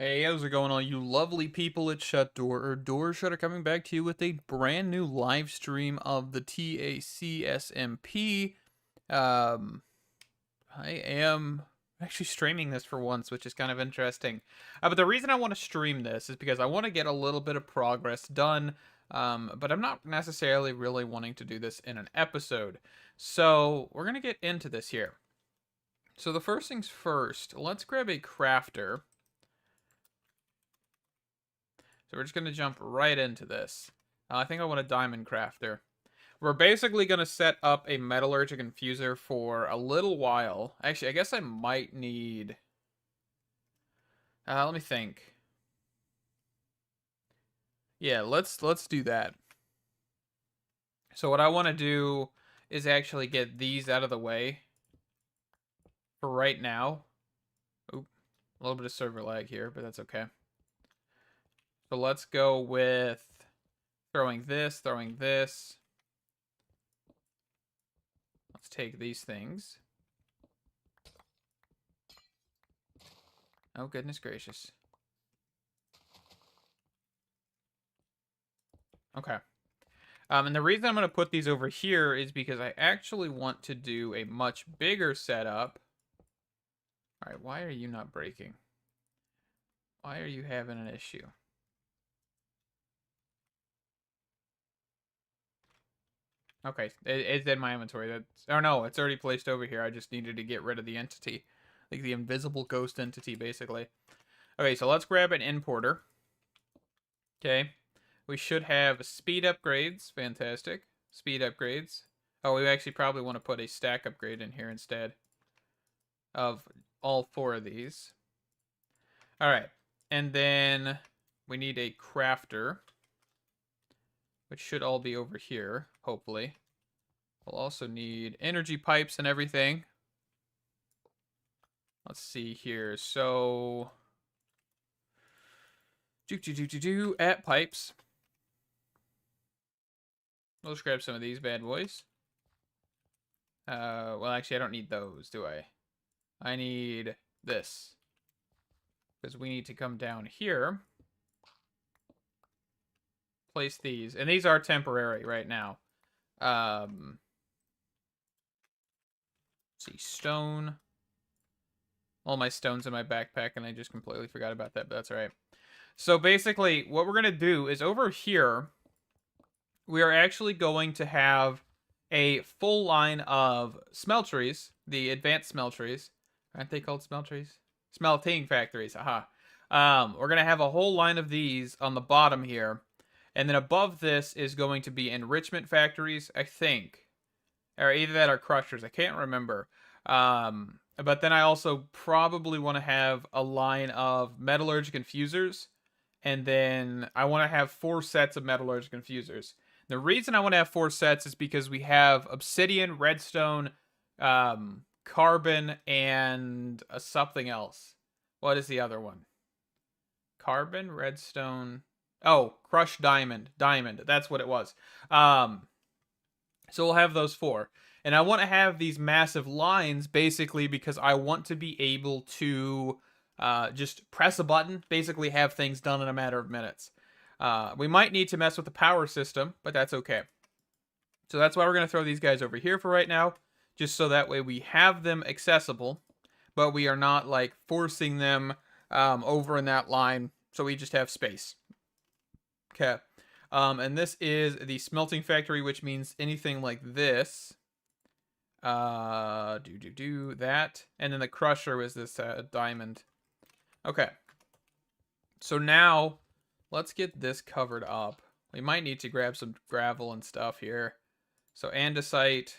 Hey, how's it going, all you lovely people at Shut Door or Door Shutter, coming back to you with a brand new live stream of the T.A.C. SMP. Um, I am actually streaming this for once, which is kind of interesting. But the reason I want to stream this is because I want to get a little bit of progress done, but I'm not necessarily really wanting to do this in an episode. So we're going to get into this here. So the first things first, let's grab a crafter. So we're just going to jump right into this. I think I want a diamond crafter. We're basically going to set up a metallurgic infuser for a little while. Actually, I guess I might need... let me think. Yeah, let's do that. So what I want to do is actually get these out of the way for right now. Oop, a little bit of server lag here, but that's okay. So let's go with throwing this. Let's take these things. Oh, goodness gracious. Okay. And the reason I'm going to put these over here is because I actually want to do a much bigger setup. All right, why are you not breaking? Why are you having an issue? Okay, it's in my inventory. That's, oh no, it's already placed over here. I just needed to get rid of the entity. Like the invisible ghost entity, basically. Okay, so let's grab an importer. Okay. We should have speed upgrades. Fantastic. Speed upgrades. Oh, we actually probably want to put a stack upgrade in here instead of all four of these. All right. And then we need a crafter, which should all be over here, hopefully. We'll also need energy pipes and everything. Let's see here. So, at pipes. We'll just grab some of these bad boys. Well, actually, I don't need those, do I? I need this. Because we need to come down here. Place these. And these are temporary right now. Let's see, stone. All my stones in my backpack, and I just completely forgot about that, but that's all right. So basically, what we're going to do is over here, we are actually going to have a full line of smelteries, the advanced smelteries. Aren't they called smelteries? Smelting factories, aha. We're going to have a whole line of these on the bottom here. And then above this is going to be enrichment factories, I think. Or either that or crushers, I can't remember. But then I also probably want to have a line of metallurgic infusers. And then I want to have 4 sets of metallurgic infusers. The reason I want to have 4 sets is because we have obsidian, redstone, carbon, and something else. What is the other one? Carbon, redstone. Oh, crushed diamond. Diamond. That's what it was. So we'll have those 4. And I want to have these massive lines basically because I want to be able to just press a button, basically have things done in a matter of minutes. We might need to mess with the power system, but that's okay. So that's why we're going to throw these guys over here for right now, just so that way we have them accessible, but we are not like forcing them over in that line, so we just have space. Okay. And this is the smelting factory, which means anything like this. That. And then the crusher was this diamond. Okay. So now, let's get this covered up. We might need to grab some gravel and stuff here. So andesite.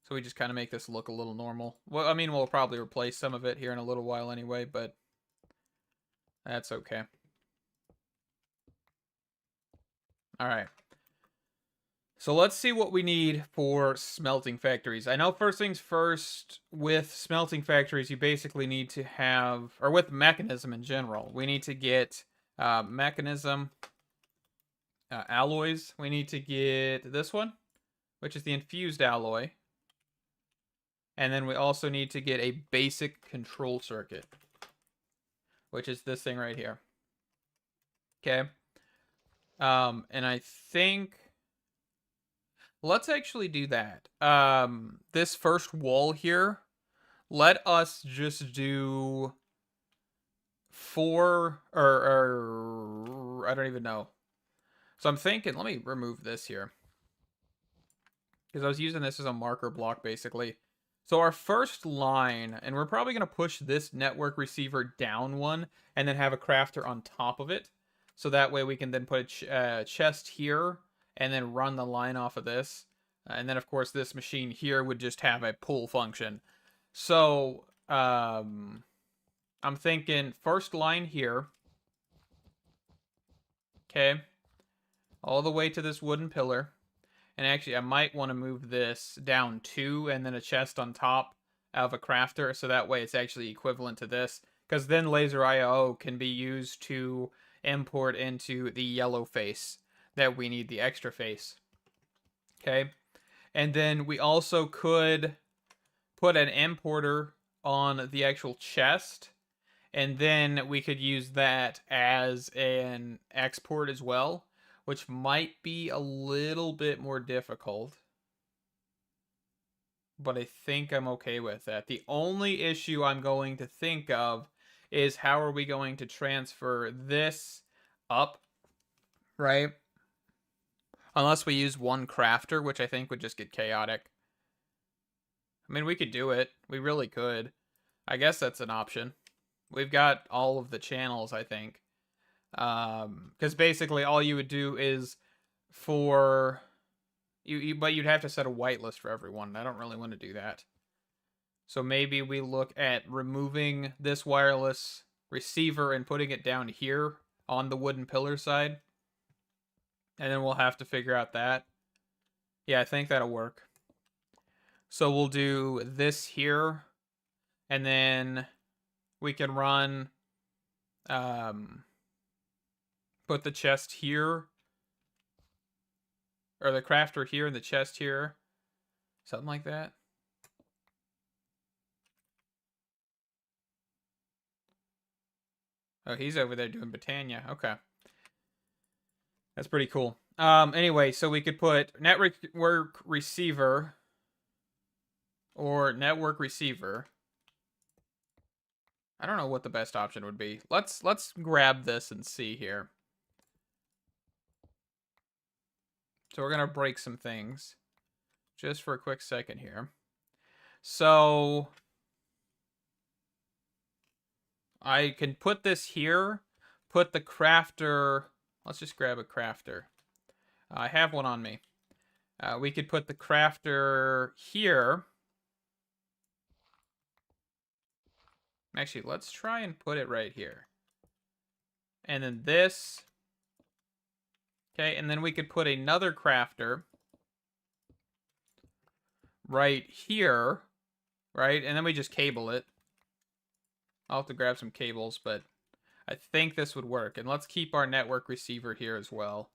So we just kind of make this look a little normal. Well, I mean, we'll probably replace some of it here in a little while anyway, but that's okay. All right. So let's see what we need for smelting factories. I know first things first, with smelting factories, you basically need to have, or with mechanism in general, we need to get mechanism alloys. We need to get this one, which is the infused alloy. And then we also need to get a basic control circuit, which is this thing right here. Okay. And I think let's actually do that. This first wall here, let us just do 4 or I don't even know. So I'm thinking, let me remove this here, because I was using this as a marker block basically. So our first line, and we're probably going to push this network receiver down one and then have a crafter on top of it. So that way we can then put a chest here and then run the line off of this. And then of course this machine here would just have a pull function. So I'm thinking first line here. Okay. All the way to this wooden pillar. And actually, I might want to move this down 2 and then a chest on top of a crafter. So that way it's actually equivalent to this. Because then laser IO can be used to import into the yellow face that we need the extra face. Okay. And then we also could put an importer on the actual chest. And then we could use that as an export as well, which might be a little bit more difficult. But I think I'm okay with that. The only issue I'm going to think of is how are we going to transfer this up, right? Unless we use one crafter, which I think would just get chaotic. I mean, we could do it. We really could. I guess that's an option. We've got all of the channels, I think. Because basically all you would do is for... but you'd have to set a whitelist for everyone. I don't really want to do that. So maybe we look at removing this wireless receiver and putting it down here on the wooden pillar side. And then we'll have to figure out that. Yeah, I think that'll work. So we'll do this here. And then we can run... put the chest here. Or the crafter here and the chest here. Something like that. Oh, he's over there doing Britannia. Okay. That's pretty cool. Anyway, so we could put network receiver or network receiver. I don't know what the best option would be. Let's grab this and see here. So we're going to break some things just for a quick second here. So I can put this here, put the crafter. Let's just grab a crafter. I have one on me. We could put the crafter here. Actually, let's try and put it right here. And then this. Okay, and then we could put another crafter right here, right? And then we just cable it. I'll have to grab some cables, but I think this would work. And let's keep our network receiver here as well.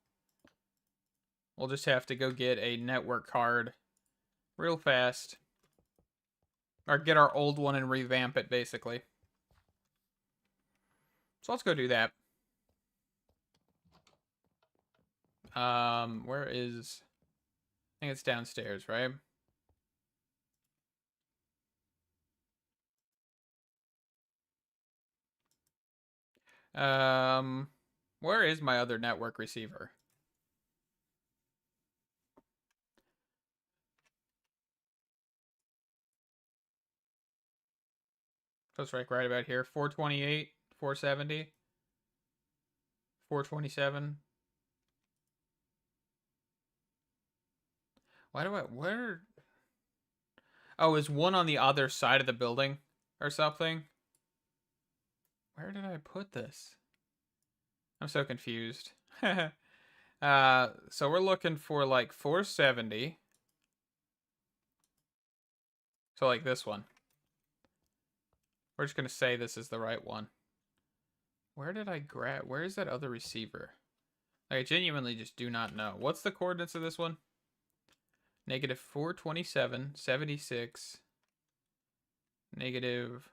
We'll just have to go get a network card real fast. Or get our old one and revamp it, basically. So let's go do that. Where is... I think it's downstairs, right? Where is my other network receiver? So it's right about here. 428, 470, 427. Why do I... Where... Oh, is one on the other side of the building or something? Where did I put this? I'm so confused. So we're looking for like 470. So like this one. We're just going to say this is the right one. Where did I grab... Where is that other receiver? Like, I genuinely just do not know. What's the coordinates of this one? Negative 427, 76, negative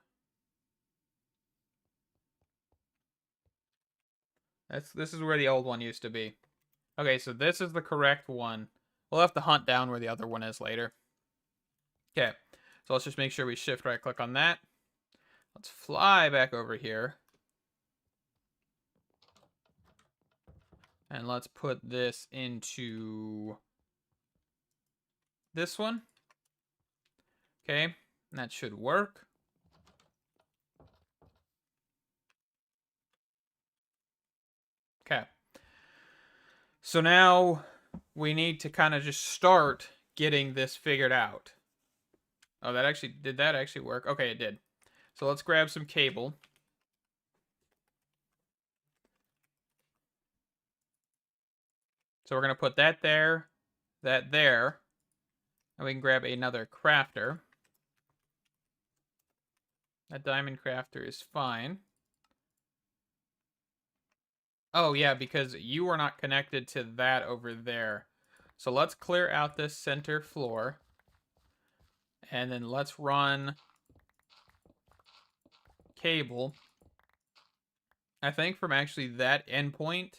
This is where the old one used to be. Okay, so this is the correct one. We'll have to hunt down where the other one is later. Okay, so let's just make sure we shift right click on that. Let's fly back over here. And let's put this into this one. Okay, and that should work. Okay. So now we need to kind of just start getting this figured out. Oh, did that actually work? Okay, it did. So let's grab some cable. So we're going to put that there, and we can grab another crafter. That diamond crafter is fine. Oh, yeah, because you are not connected to that over there. So let's clear out this center floor. And then let's run cable. I think from actually that endpoint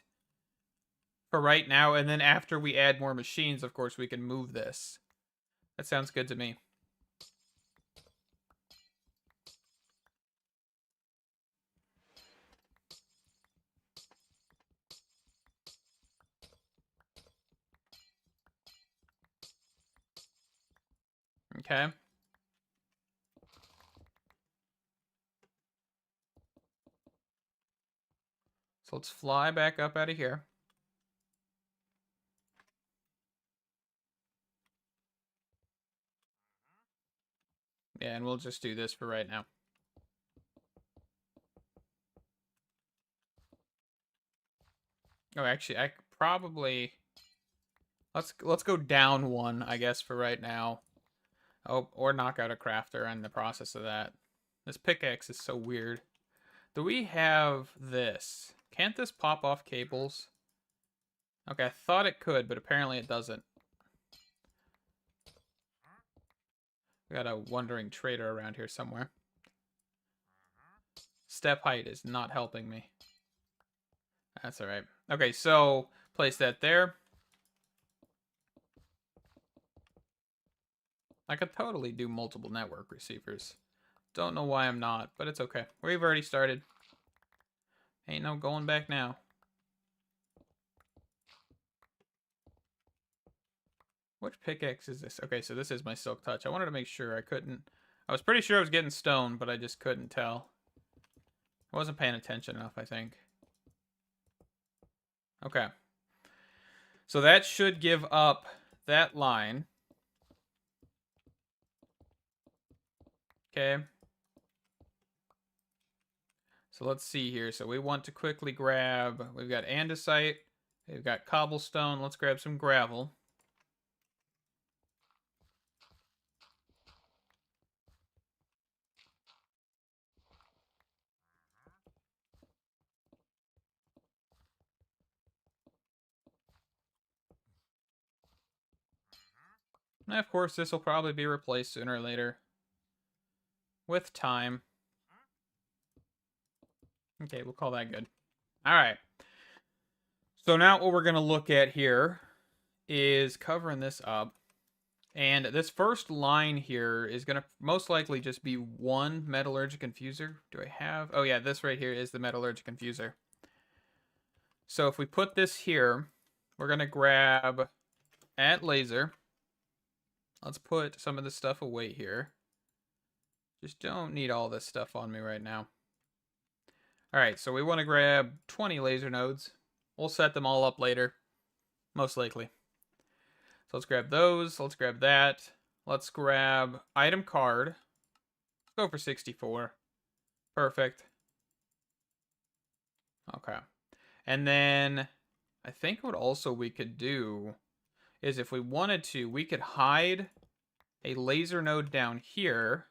for right now. And then after we add more machines, of course, we can move this. That sounds good to me. Okay. So let's fly back up out of here. Yeah, and we'll just do this for right now. Oh, actually, I probably let's go down one, I guess, for right now. Oh, or knock out a crafter in the process of that. This pickaxe is so weird. Do we have this? Can't this pop off cables? Okay, I thought it could, but apparently it doesn't. We got a wandering trader around here somewhere. Step height is not helping me. That's alright. Okay, so place that there. I could totally do multiple network receivers. Don't know why I'm not, but it's okay. We've already started. Ain't no going back now. Which pickaxe is this? Okay, so this is my silk touch. I wanted to make sure I couldn't. I was pretty sure I was getting stone, but I just couldn't tell. I wasn't paying attention enough, I think. Okay. So that should give up that line. Okay. So let's see here. So we want to quickly grab, we've got andesite, we've got cobblestone. Let's grab some gravel. And of course, this will probably be replaced sooner or later with time. Okay, we'll call that good. All right. So now what we're going to look at here is covering this up. And this first line here is going to most likely just be one metallurgic infuser. Do I have? Oh, yeah, this right here is the metallurgic infuser. So if we put this here, we're going to grab at laser. Let's put some of this stuff away here. Just don't need all this stuff on me right now. All right, so we want to grab 20 laser nodes. We'll set them all up later, most likely. So let's grab those. Let's grab that. Let's grab item card. Let's go for 64. Perfect. Okay. And then I think what also we could do is if we wanted to, we could hide a laser node down here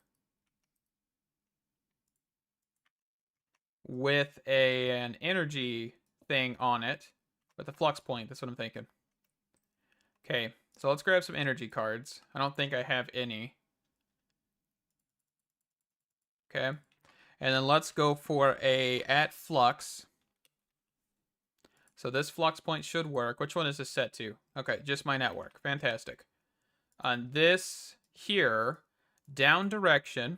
with an energy thing on it with a flux point. That's what I'm thinking. Okay, so let's grab some energy cards. I don't think I have any. Okay. And then let's go for a at flux. So this flux point should work. Which one is this set to? Okay, just my network. Fantastic. On this here, down direction,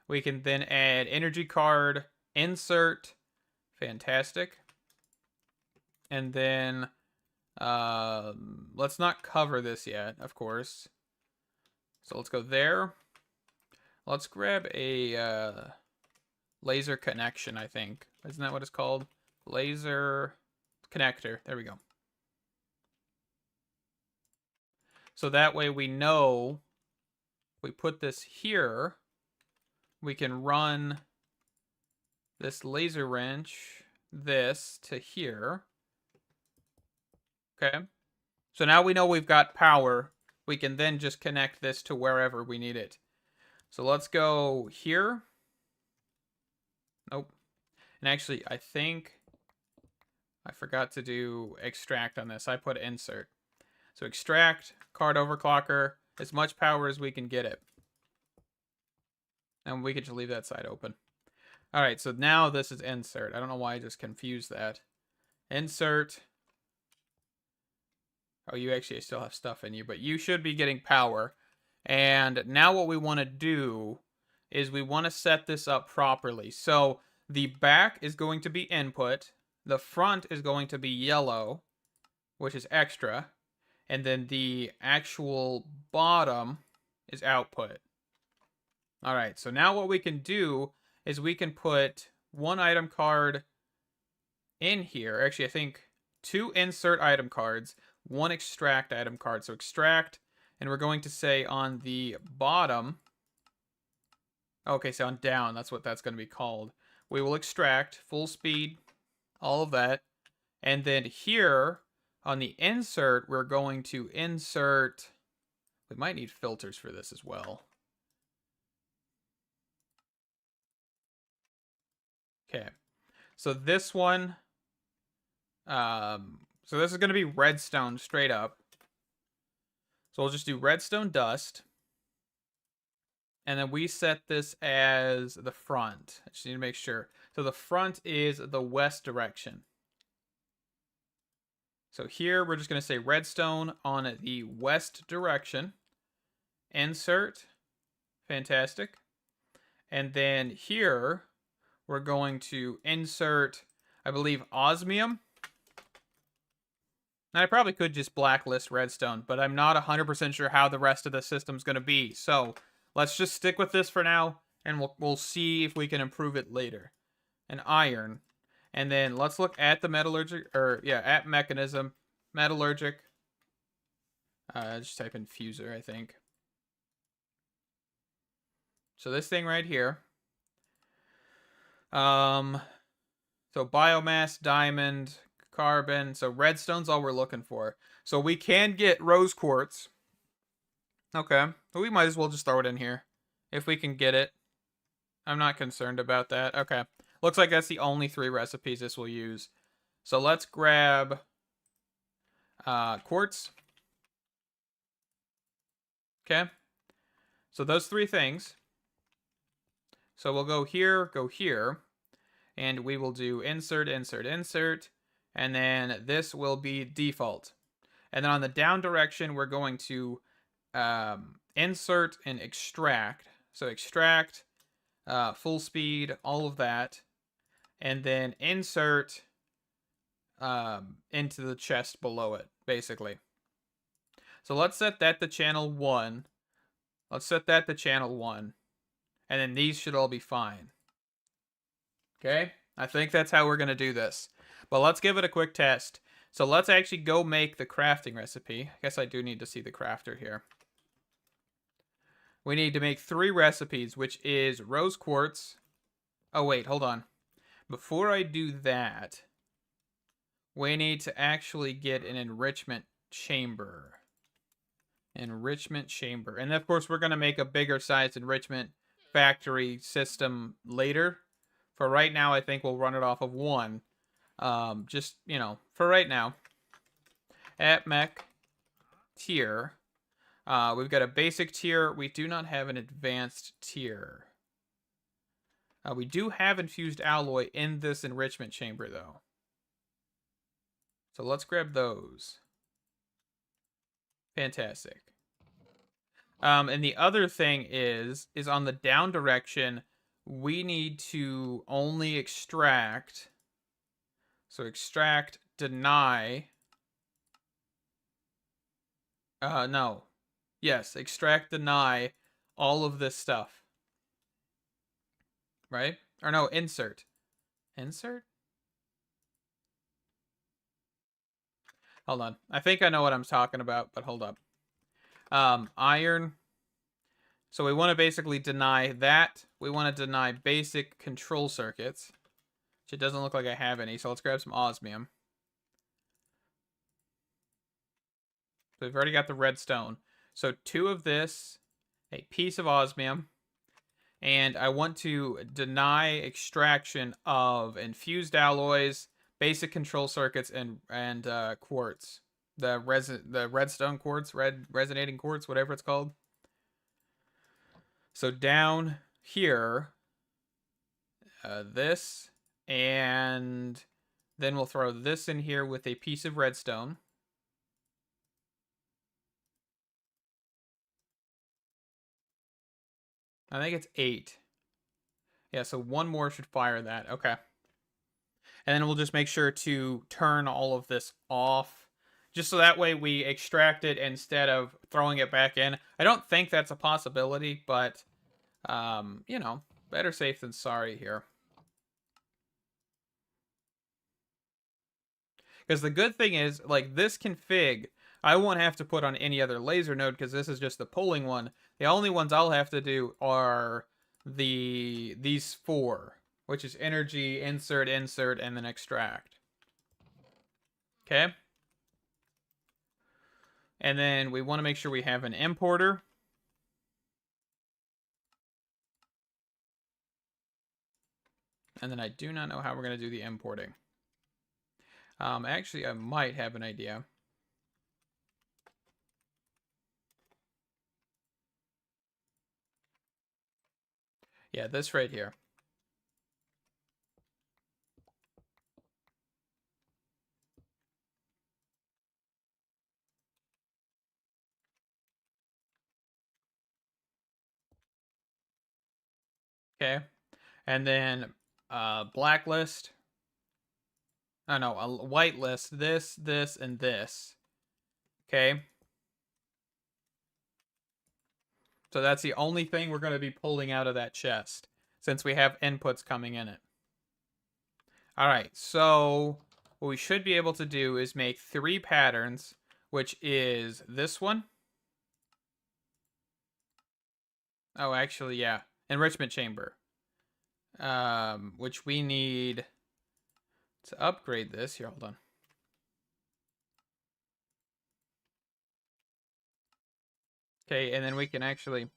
we can then add energy card, insert. Fantastic. And then let's not cover this yet, of course. So let's go there. Let's grab a laser connection, I think. Isn't that what it's called? Laser connector. There we go. So that way we know we put this here, we can run this laser wrench, this to here. Okay. So now we know we've got power. We can then just connect this to wherever we need it. So let's go here. Nope. And actually, I think I forgot to do extract on this. I put insert. So extract, card overclocker, as much power as we can get it. And we could just leave that side open. All right, so now this is insert. I don't know why I just confused that. Insert. Oh, you actually still have stuff in you, but you should be getting power. And now what we want to do is we want to set this up properly. So the back is going to be input. The front is going to be yellow, which is extra. And then the actual bottom is output. All right, so now what we can do is we can put one item card in here. Actually, I think 2 insert item cards, 1 extract item card. So extract, and we're going to say on the bottom, okay, so on down, that's what that's going to be called. We will extract, full speed, all of that. And then here, on the insert, we're going to insert, we might need filters for this as well. Okay, so this one, so this is going to be redstone straight up. So we'll just do redstone dust. And then we set this as the front. I just need to make sure. So the front is the west direction. So here we're just going to say redstone on the west direction. Insert. Fantastic. And then here we're going to insert, I believe, osmium. And I probably could just blacklist redstone, but I'm not 100% sure how the rest of the system's going to be. So let's just stick with this for now, and we'll see if we can improve it later. And iron. And then let's look at the metallurgic, or yeah, at mechanism, metallurgic. Just type in fuser, I think. So this thing right here. So biomass, diamond, carbon. So redstone's all we're looking for. So we can get rose quartz. Okay, but we might as well just throw it in here if we can get it. I'm not concerned about that. Okay, looks like that's the only 3 recipes this will use. So let's grab quartz. Okay, so those 3 things. So we'll go here, and we will do insert, insert, insert, and then this will be default. And then on the down direction, we're going to insert and extract. So extract, full speed, all of that, and then insert into the chest below it, basically. So let's set that to channel 1. Let's set that to channel 1. And then these should all be fine. Okay? I think that's how we're going to do this. But let's give it a quick test. So let's actually go make the crafting recipe. I guess I do need to see the crafter here. We need to make 3 recipes, which is rose quartz. Oh, wait, hold on. Before I do that, we need to actually get an enrichment chamber. Enrichment chamber. And of course, we're going to make a bigger size enrichment factory system later. For right now, I think we'll run it off of 1. Just, you know, for right now. At mech tier. We've got a basic tier. We do not have an advanced tier. We do have infused alloy in this enrichment chamber, though. So let's grab those. Fantastic. And the other thing is on the down direction, we need to only extract. So extract, deny. No. Yes, extract, deny all of this stuff. Right? Or no, insert. Insert? Hold on. I think I know what I'm talking about, but hold up. Iron. So we want to basically deny that. We want to deny basic control circuits. Which it doesn't look like I have any, so let's grab some osmium. So we've already got the redstone. So 2 of this, a piece of osmium, and I want to deny extraction of infused alloys, basic control circuits, and quartz. The redstone quartz, resonating quartz, whatever it's called. So down here, this, and then we'll throw this in here with a piece of redstone. I think it's 8. Yeah, so 1 more should fire that. Okay. And then we'll just make sure to turn all of this off. Just so that way we extract it instead of throwing it back in. I don't think that's a possibility, but, you know, better safe than sorry here. Because the good thing is, like, this config, I won't have to put on any other laser node because this is just the pulling one. The only ones I'll have to do are these 4, which is energy, insert, and then extract. Okay? And then we want to make sure we have an importer. And then I do not know how we're going to do the importing. Actually, I might have an idea. Yeah, this right here. Okay. And then blacklist. Oh, no, a whitelist. This, and this. Okay. So that's the only thing we're going to be pulling out of that chest since we have inputs coming in it. All right, so what we should be able to do is make 3 patterns, which is this one. Oh, actually, yeah. Enrichment chamber. Which we need to upgrade this. Here, hold on. Okay, and then we can actually...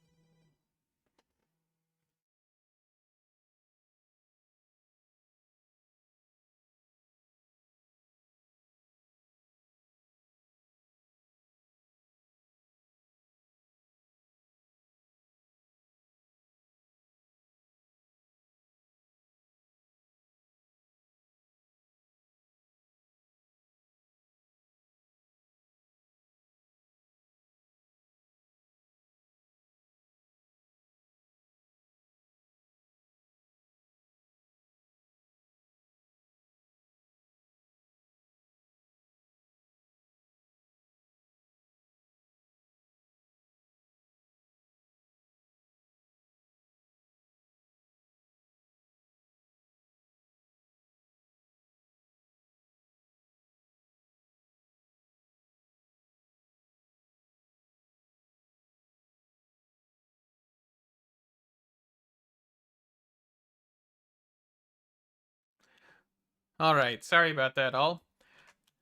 All right, sorry about that all.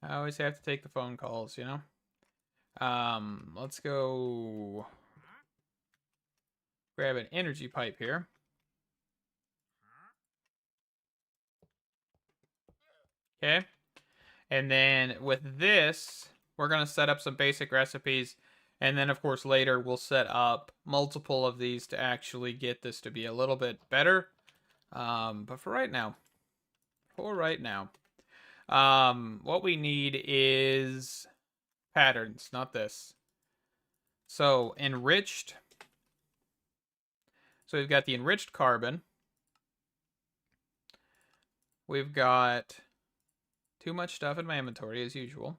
I always have to take the phone calls, you know? Let's go grab an energy pipe here. Okay. And then with this, we're going to set up some basic recipes. And then, of course, later we'll set up multiple of these to actually get this to be a little bit better. But for right now, What we need is patterns, not this. So enriched. So we've got the enriched carbon. We've got too much stuff in my inventory as usual.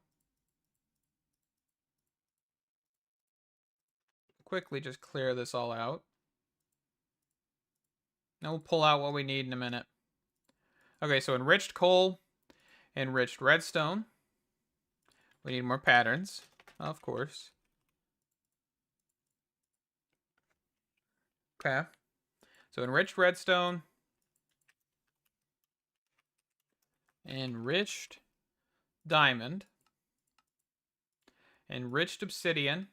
Quickly just clear this all out. And we'll pull out what we need in a minute. Okay, so enriched coal, enriched redstone. We need more patterns, of course. Okay. So enriched redstone. Enriched diamond. Enriched obsidian.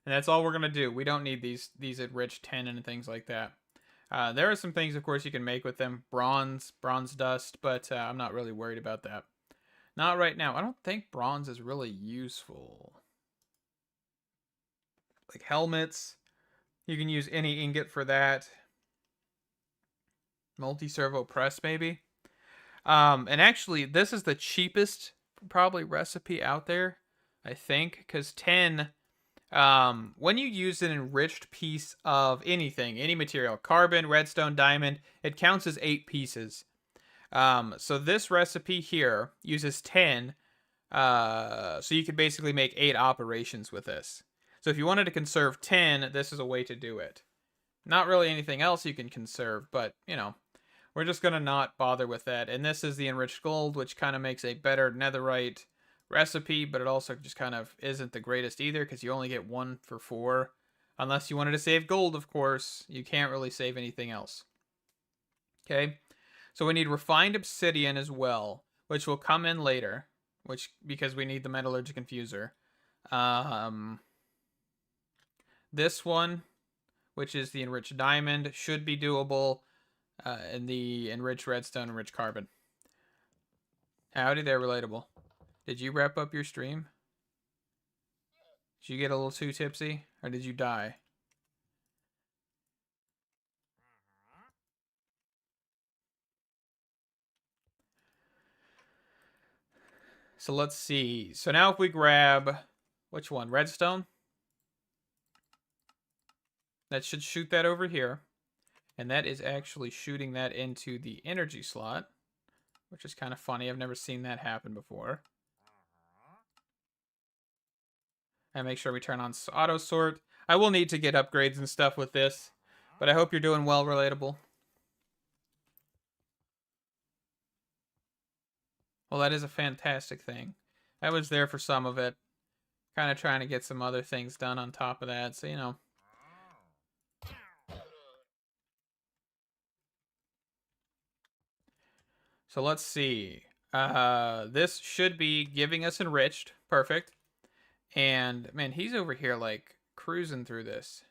And that's all we're going to do. We don't need these enriched tin and things like that. There are some things, of course, you can make with them. Bronze dust, but I'm not really worried about that. Not right now. I don't think bronze is really useful. Like helmets. You can use any ingot for that. Multi-servo press, maybe. And actually, this is the cheapest, probably, recipe out there, I think. Because tin... when you use an enriched piece of anything, any material, carbon, redstone, diamond, it counts as 8 pieces. So this recipe here uses 10, so you could basically make 8 operations with this. So if you wanted to conserve 10, this is a way to do it. Not really anything else you can conserve, but, you know, we're just going to not bother with that. And this is the enriched gold, which kind of makes a better netherite recipe, but it also just kind of isn't the greatest either because you only get 1 for 4. Unless you wanted to save gold, of course. You can't really save anything else. Okay, so we need refined obsidian as well, which will come in later, because we need the metallurgic infuser. This one, which is the enriched diamond, should be doable. And the enriched redstone, enriched carbon. Howdy there, Relatable. Did you wrap up your stream? Did you get a little too tipsy? Or did you die? So let's see. So now if we grab... Which one? Redstone? That should shoot that over here. And that is actually shooting that into the energy slot. Which is kind of funny. I've never seen that happen before. And make sure we turn on auto sort. I will need to get upgrades and stuff with this. But I hope you're doing well, Relatable. Well, that is a fantastic thing. I was there for some of it. Kind of trying to get some other things done on top of that. So, you know. So let's see. This should be giving us enriched. Perfect. And, man, he's over here, like, cruising through this.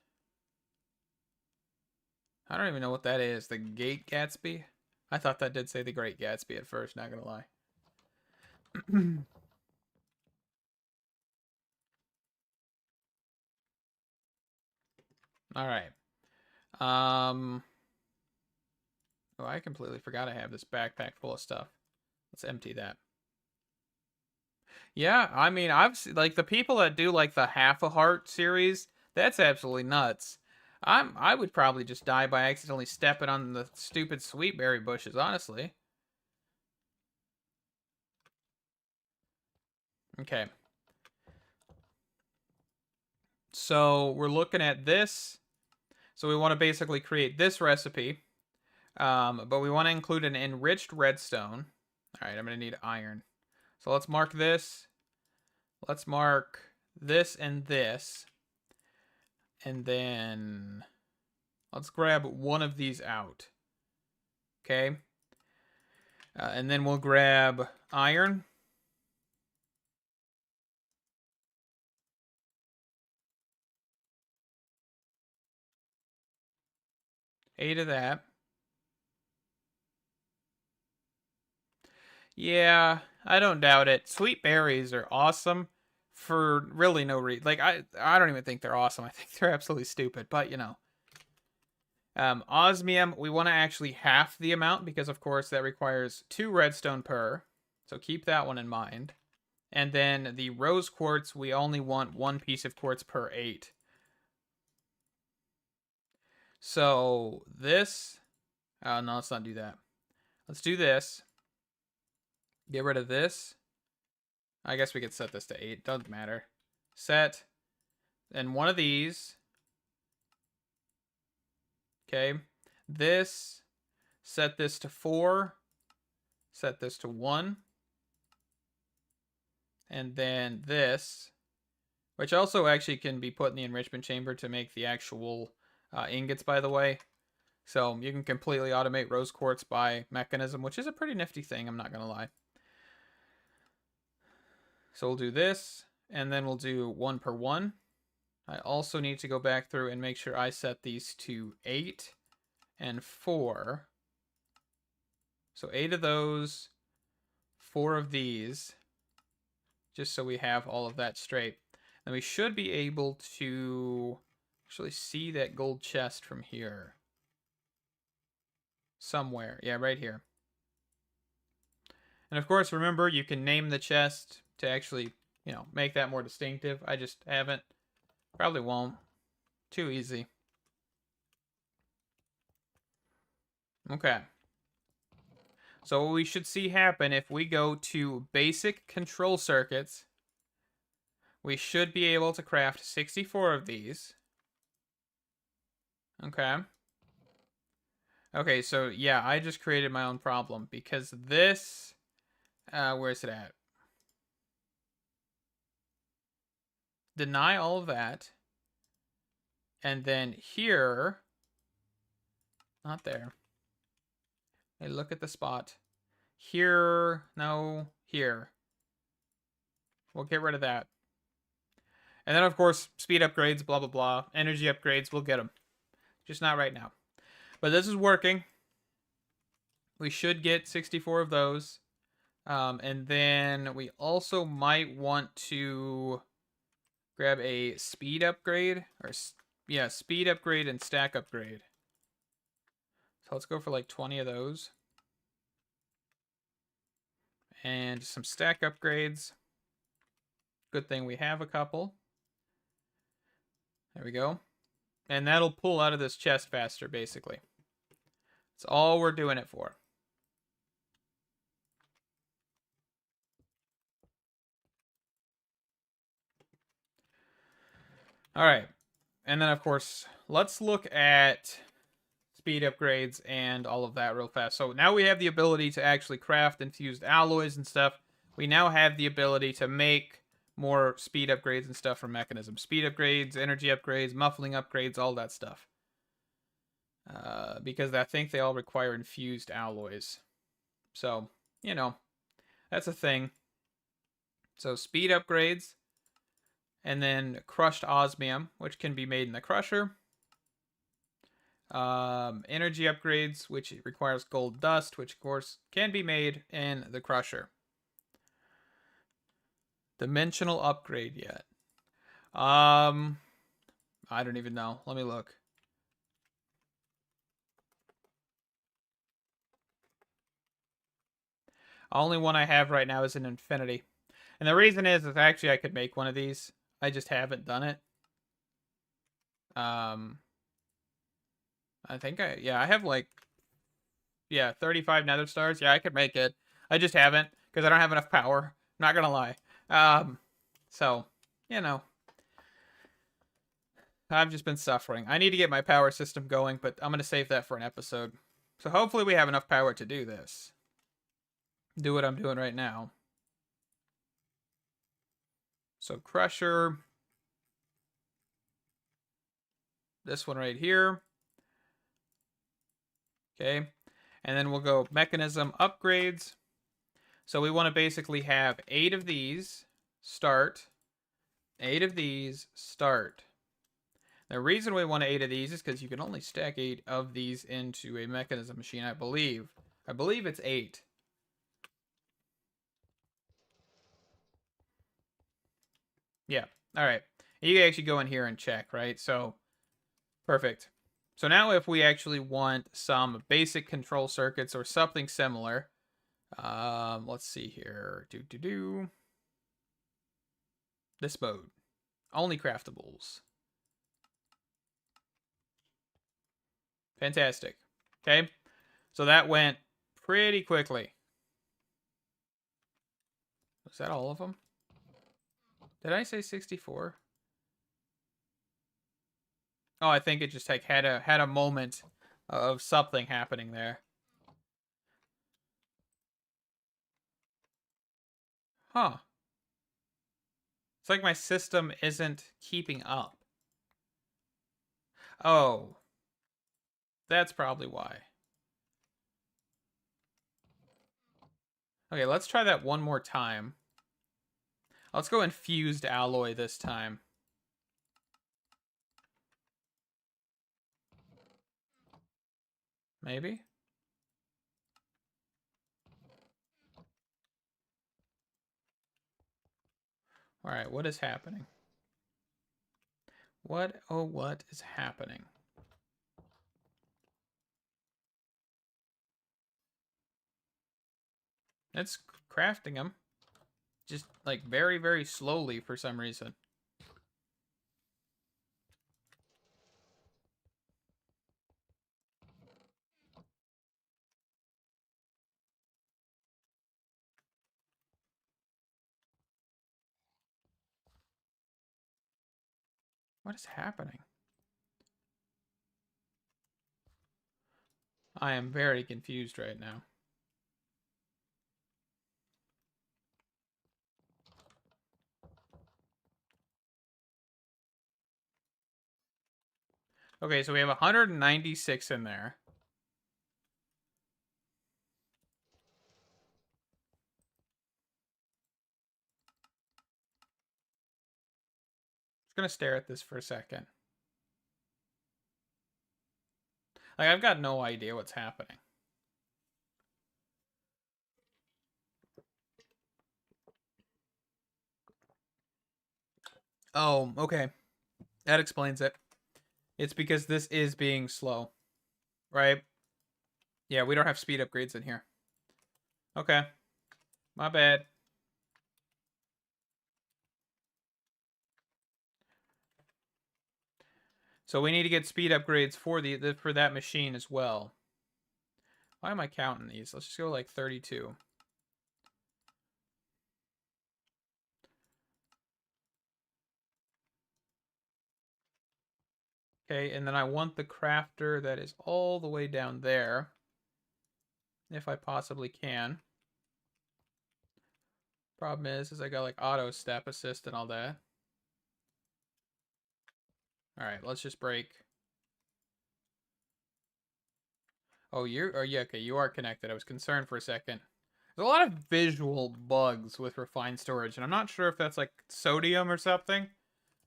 I don't even know what that is. The Gate Gatsby? I thought that did say the Great Gatsby at first, not gonna lie. Alright. Oh, I completely forgot I have this backpack full of stuff. Let's empty that. Yeah, I mean, I've like the people that do like the half a heart series, that's absolutely nuts. I would probably just die by accidentally stepping on the stupid sweetberry bushes, honestly. Okay. So we're looking at this. So we want to basically create this recipe. But we want to include an enriched redstone. All right, I'm going to need iron. So let's mark this. Let's mark this and this. And then let's grab one of these out. Okay. And then we'll grab iron. Eight of that. Yeah, I don't doubt it. Sweet berries are awesome for really no reason. Like, I don't even think they're awesome. I think they're absolutely stupid, but you know. Osmium, we want to actually half the amount because, of course, that requires 2 redstone per. So keep that one in mind. And then the rose quartz, we only want 1 piece of quartz per 8. So this, no, let's not do that. Let's do this. Get rid of this. I guess we could set this to 8. Doesn't matter. Set. And one of these. Okay. This. Set this to 4. Set this to 1. And then this, which also actually can be put in the enrichment chamber to make the actual ingots, by the way. So you can completely automate rose quartz by mechanism, which is a pretty nifty thing, I'm not going to lie. So we'll do this, and then we'll do 1 per 1. I also need to go back through and make sure I set these to 8 and 4. So 8 of those, 4 of these, just so we have all of that straight. And we should be able to actually see that gold chest from here. Somewhere. Yeah, right here. And of course, remember, you can name the chest to actually, make that more distinctive. I just haven't. Probably won't. Too easy. Okay. So what we should see happen if we go to basic control circuits, we should be able to craft 64 of these. Okay. Okay, so yeah, I just created my own problem because this, where's it at? Deny all of that. And then here, not there. Hey, look at the spot. Here, no, here. We'll get rid of that. And then, of course, speed upgrades, blah, blah, blah. Energy upgrades, we'll get them. Just not right now. But this is working. We should get 64 of those. And then we also might want to grab a speed upgrade. Or, yeah, speed upgrade and stack upgrade. So let's go for like 20 of those. And some stack upgrades. Good thing we have a couple. There we go. And that'll pull out of this chest faster, basically. That's all we're doing it for. All right. And then, of course, let's look at speed upgrades and all of that real fast. So now we have the ability to actually craft infused alloys and stuff. We now have the ability to make more speed upgrades and stuff from mechanisms. Speed upgrades, energy upgrades, muffling upgrades, all that stuff. Because I think they all require infused alloys. So, that's a thing. So speed upgrades. And then crushed osmium, which can be made in the crusher. Energy upgrades, which requires gold dust, which of course can be made in the crusher. Dimensional upgrade yet? I don't even know. Let me look. Only one I have right now is an infinity. And the reason is actually I could make one of these. I just haven't done it. I think I have like, 35 nether stars. Yeah, I could make it. I just haven't because I don't have enough power. Not gonna lie. So, I've just been suffering. I need to get my power system going, but I'm gonna save that for an episode. So hopefully we have enough power to do this. Do what I'm doing right now. So crusher. This one right here. Okay. And then we'll go mechanism upgrades. So we want to basically have 8 of these start. 8 of these start. The reason we want 8 of these is because you can only stack 8 of these into a mechanism machine, I believe. I believe it's 8. Yeah. All right. You can actually go in here and check, right? So, perfect. So now if we actually want some basic control circuits or something similar, Let's see here. This mode. Only craftables. Fantastic. Okay. So that went pretty quickly. Was that all of them? Did I say 64? Oh, I think it just like had a moment of something happening there. Huh. It's like my system isn't keeping up. Oh. That's probably why. Okay, let's try that one more time. Let's go infused alloy this time. Maybe? Alright, what is happening? What is happening? It's crafting them. Just like very, very slowly for some reason. What is happening? I am very confused right now. Okay, so we have 196 in there. Just gonna stare at this for a second. Like, I've got no idea what's happening. Oh, okay. That explains it. It's because this is being slow. Right? Yeah, we don't have speed upgrades in here. Okay. My bad. So we need to get speed upgrades for for that machine as well. Why am I counting these? Let's just go like 32. Okay, and then I want the crafter that is all the way down there. If I possibly can. Problem is I got like auto step assist and all that. Alright, let's just break. Oh, yeah, okay, you are connected. I was concerned for a second. There's a lot of visual bugs with refined storage, and I'm not sure if that's like sodium or something.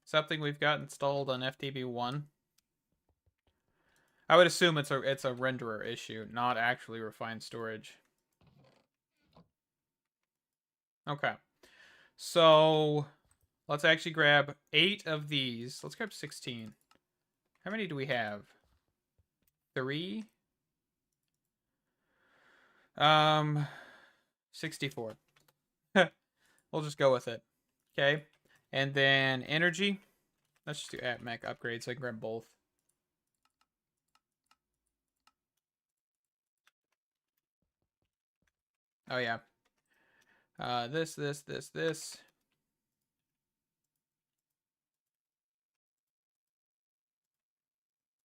Something we've got installed on FTB One. I would assume it's a renderer issue, not actually refined storage. Okay. So let's actually grab 8 of these. Let's grab 16. How many do we have? 3? 64. We'll just go with it. Okay. And then energy. Let's just do AppMech upgrades so I can grab both. Oh, yeah. This.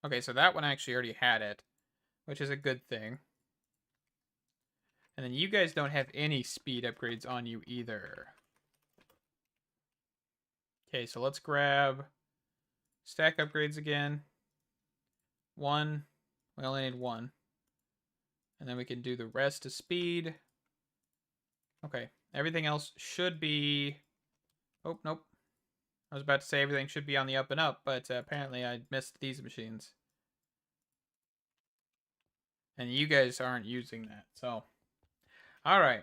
Okay, so that one actually already had it, which is a good thing. And then you guys don't have any speed upgrades on you either. Okay, so let's grab stack upgrades again. 1. We only need 1. And then we can do the rest to speed. Okay, everything else should be... Oh, nope. I was about to say everything should be on the up and up, but apparently I missed these machines. And you guys aren't using that, so... Alright.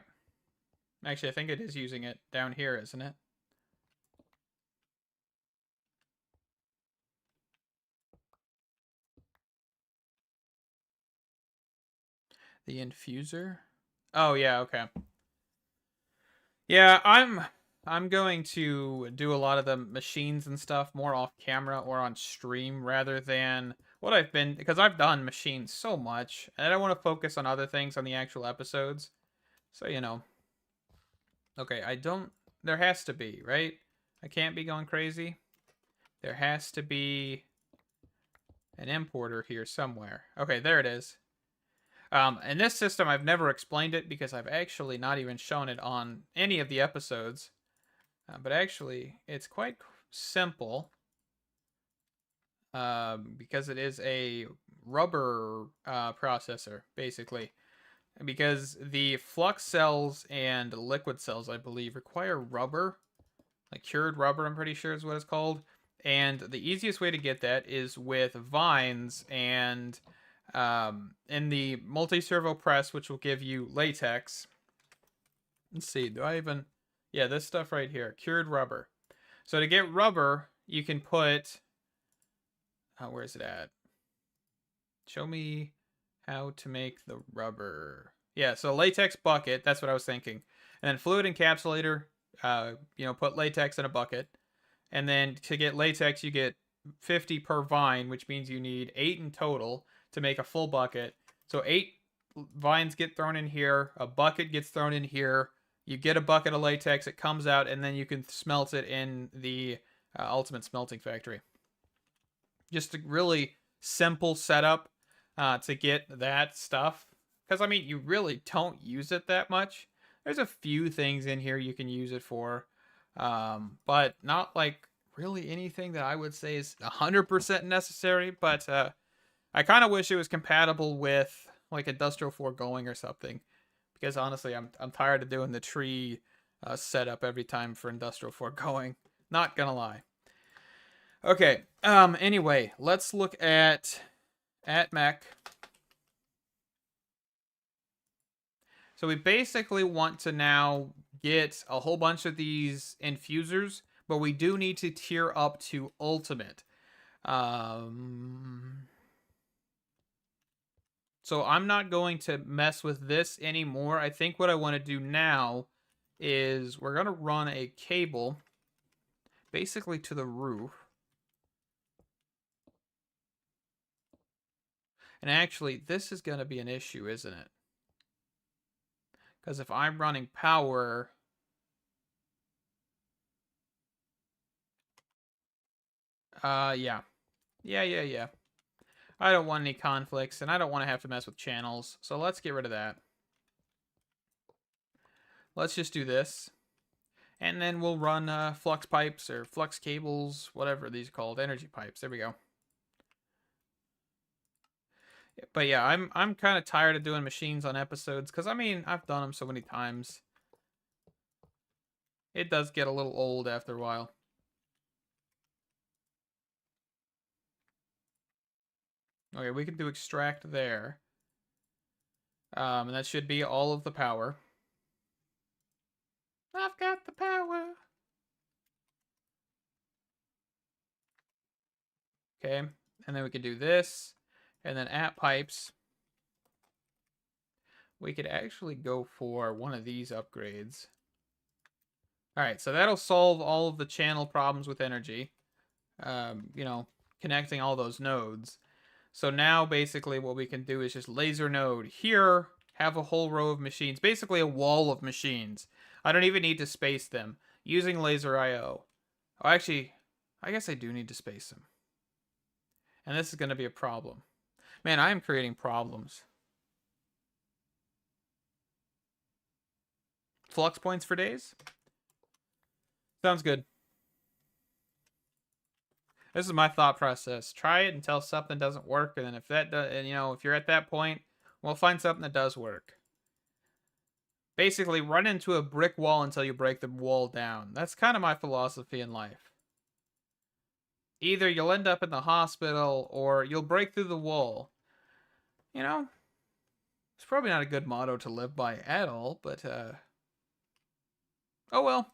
Actually, I think it is using it down here, isn't it? The infuser? Oh yeah, okay. Yeah, I'm going to do a lot of the machines and stuff more off camera or on stream rather than what I've been, because I've done machines so much and I don't want to focus on other things on the actual episodes. So, you know. Okay, I don't there has to be, right? I can't be going crazy. There has to be an importer here somewhere. Okay, there it is. In this system, I've never explained it because I've actually not even shown it on any of the episodes. But actually, it's quite simple because it is a rubber processor, basically. Because the flux cells and liquid cells, I believe, require rubber, like cured rubber, I'm pretty sure is what it's called. And the easiest way to get that is with vines and in the multi-servo press, which will give you latex. Let's see, do I even... Yeah, this stuff right here, cured rubber. So to get rubber, you can put... where is it at? Show me how to make the rubber. Yeah, so latex bucket, that's what I was thinking. And then fluid encapsulator, put latex in a bucket. And then to get latex, you get 50 per vine, which means you need 8 in total to make a full bucket. So 8 vines get thrown in here, a bucket gets thrown in here, you get a bucket of latex, it comes out, and then you can smelt it in the ultimate smelting factory. Just a really simple setup to get that stuff. Because, I mean, you really don't use it that much. There's a few things in here you can use it for, but not like really anything that I would say is 100% necessary. But I kind of wish it was compatible with like Industrial Foregoing or something. Because honestly, I'm tired of doing the tree setup every time for Industrial Foregoing. Not gonna lie. Okay. Anyway, let's look at mech. So we basically want to now get a whole bunch of these infusers, but we do need to tier up to ultimate. So I'm not going to mess with this anymore. I think what I want to do now is we're going to run a cable basically to the roof. And actually, this is going to be an issue, isn't it? Because if I'm running power... yeah. Yeah. I don't want any conflicts, and I don't want to have to mess with channels. So let's get rid of that. Let's just do this. And then we'll run flux pipes or flux cables, whatever these are called, energy pipes. There we go. But yeah, I'm kind of tired of doing machines on episodes because I mean I've done them so many times. It does get a little old after a while. Okay, we can do extract there. And that should be all of the power. I've got the power. Okay, and then we could do this, and then at pipes, we could actually go for one of these upgrades. All right, so that'll solve all of the channel problems with energy. Connecting all those nodes. So now basically what we can do is just laser node here, have a whole row of machines, basically a wall of machines. I don't even need to space them using laser IO. Oh, actually, I guess I do need to space them. And this is going to be a problem. Man, I am creating problems. Flux points for days? Sounds good. This is my thought process. Try it until something doesn't work, and then if that does, if you're at that point, we'll find something that does work. Basically, run into a brick wall until you break the wall down. That's kind of my philosophy in life. Either you'll end up in the hospital or you'll break through the wall. It's probably not a good motto to live by at all, but oh well.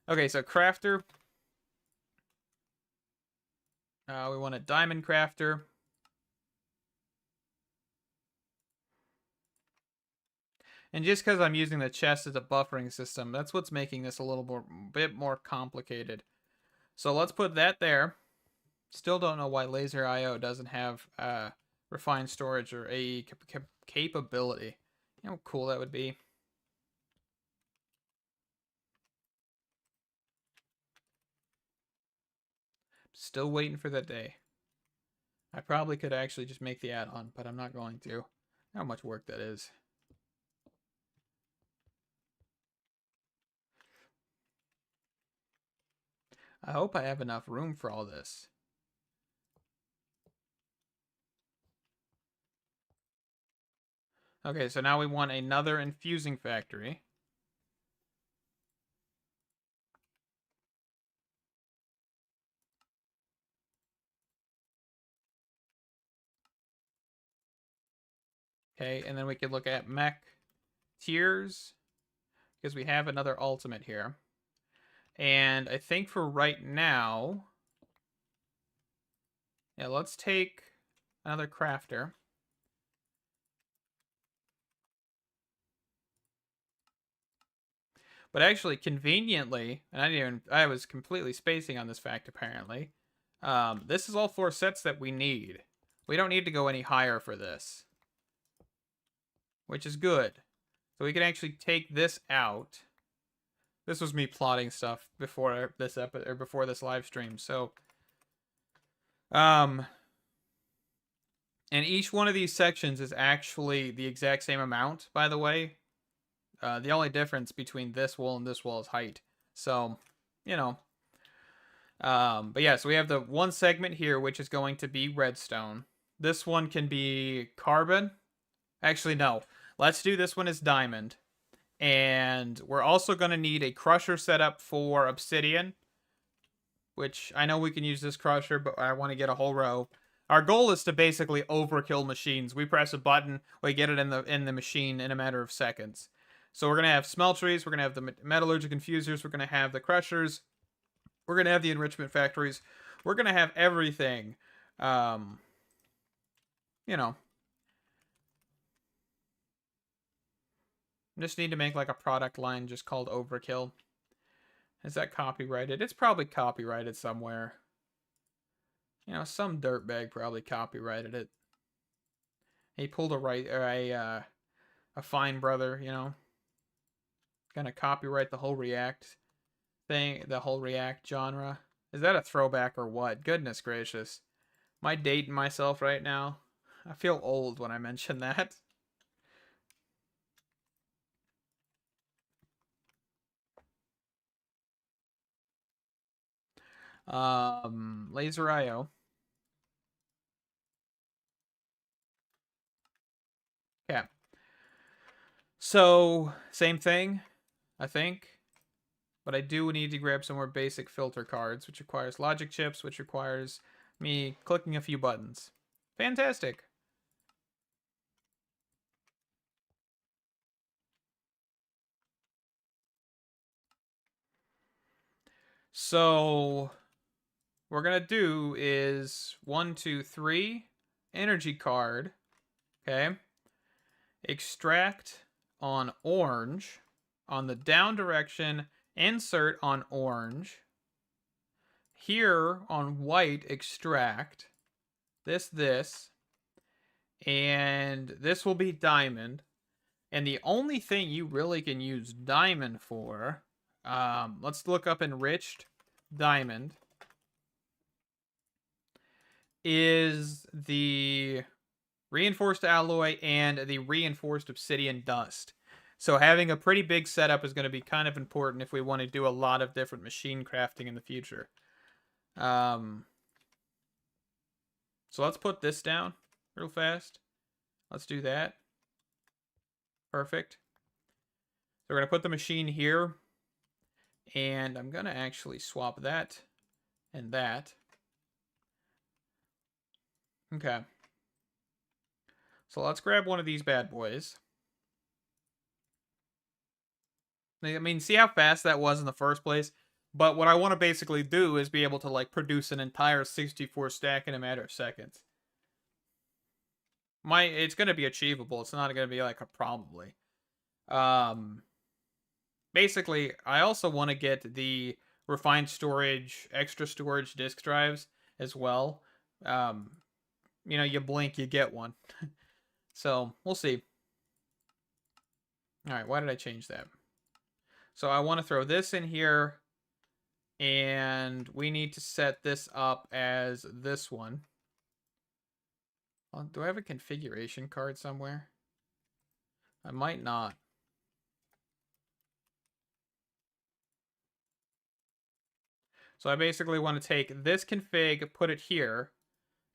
Okay, so crafter. We want a diamond crafter. And just because I'm using the chest as a buffering system, that's what's making this a little bit more complicated. So let's put that there. Still don't know why Laser IO doesn't have refined storage or AE capability. You know how cool that would be. Still waiting for that day. I probably could actually just make the add-on, but I'm not going to. How much work that is. I hope I have enough room for all this. Okay, so now we want another infusing factory. Okay, and then we could look at mech tiers, because we have another ultimate here. And I think for right now, yeah, let's take another crafter. But actually, conveniently, and I was completely spacing on this fact apparently. This is all 4 sets that we need. We don't need to go any higher for this, which is good. So we can actually take this out. This was me plotting stuff before this before this live stream. So, and each one of these sections is actually the exact same amount, by the way. The only difference between this wall and this wall is height. So, you know. But yeah, so we have the one segment here, which is going to be redstone. This one can be carbon. Actually, no. Let's do this one as diamond. And we're also going to need a crusher setup for obsidian, which I know we can use this crusher, but I want to get a whole row. Our goal is to basically overkill machines. We press a button, we get it in the machine in a matter of seconds. So we're going to have smelteries, we're going to have the metallurgic infusers, we're going to have the crushers, we're going to have the enrichment factories, we're going to have everything. You know. Just need to make like a product line just called Overkill. Is that copyrighted? It's probably copyrighted somewhere. You know, some dirtbag probably copyrighted it. He pulled a fine brother, you know. Gonna copyright the whole React thing, the whole React genre. Is that a throwback or what? Goodness gracious. Am I dating myself right now? I feel old when I mention that. Laser IO. Yeah. So, same thing, I think. But I do need to grab some more basic filter cards, which requires logic chips, which requires me clicking a few buttons. Fantastic. So, what we're going to do is 1, 2, 3, energy card. Okay. Extract on orange. On the down direction, insert on orange. Here on white, extract. This. And this will be diamond. And the only thing you really can use diamond for, let's look up enriched diamond, is the reinforced alloy and the reinforced obsidian dust. So having a pretty big setup is going to be kind of important if we want to do a lot of different machine crafting in the future. So let's put this down real fast. Let's do that. Perfect. So we're going to put the machine here. And I'm going to actually swap that and that. Okay. So let's grab one of these bad boys. I mean, see how fast that was in the first place? But what I want to basically do is be able to, like, produce an entire 64 stack in a matter of seconds. It's going to be achievable. It's not going to be, like, a probably. Basically, I also want to get the refined storage, extra storage disk drives as well. Um, you blink, you get one. So we'll see. All right, why did I change that? So I want to throw this in here, and we need to set this up as this one. Do I have a configuration card somewhere? I might not. So I basically want to take this config, put it here,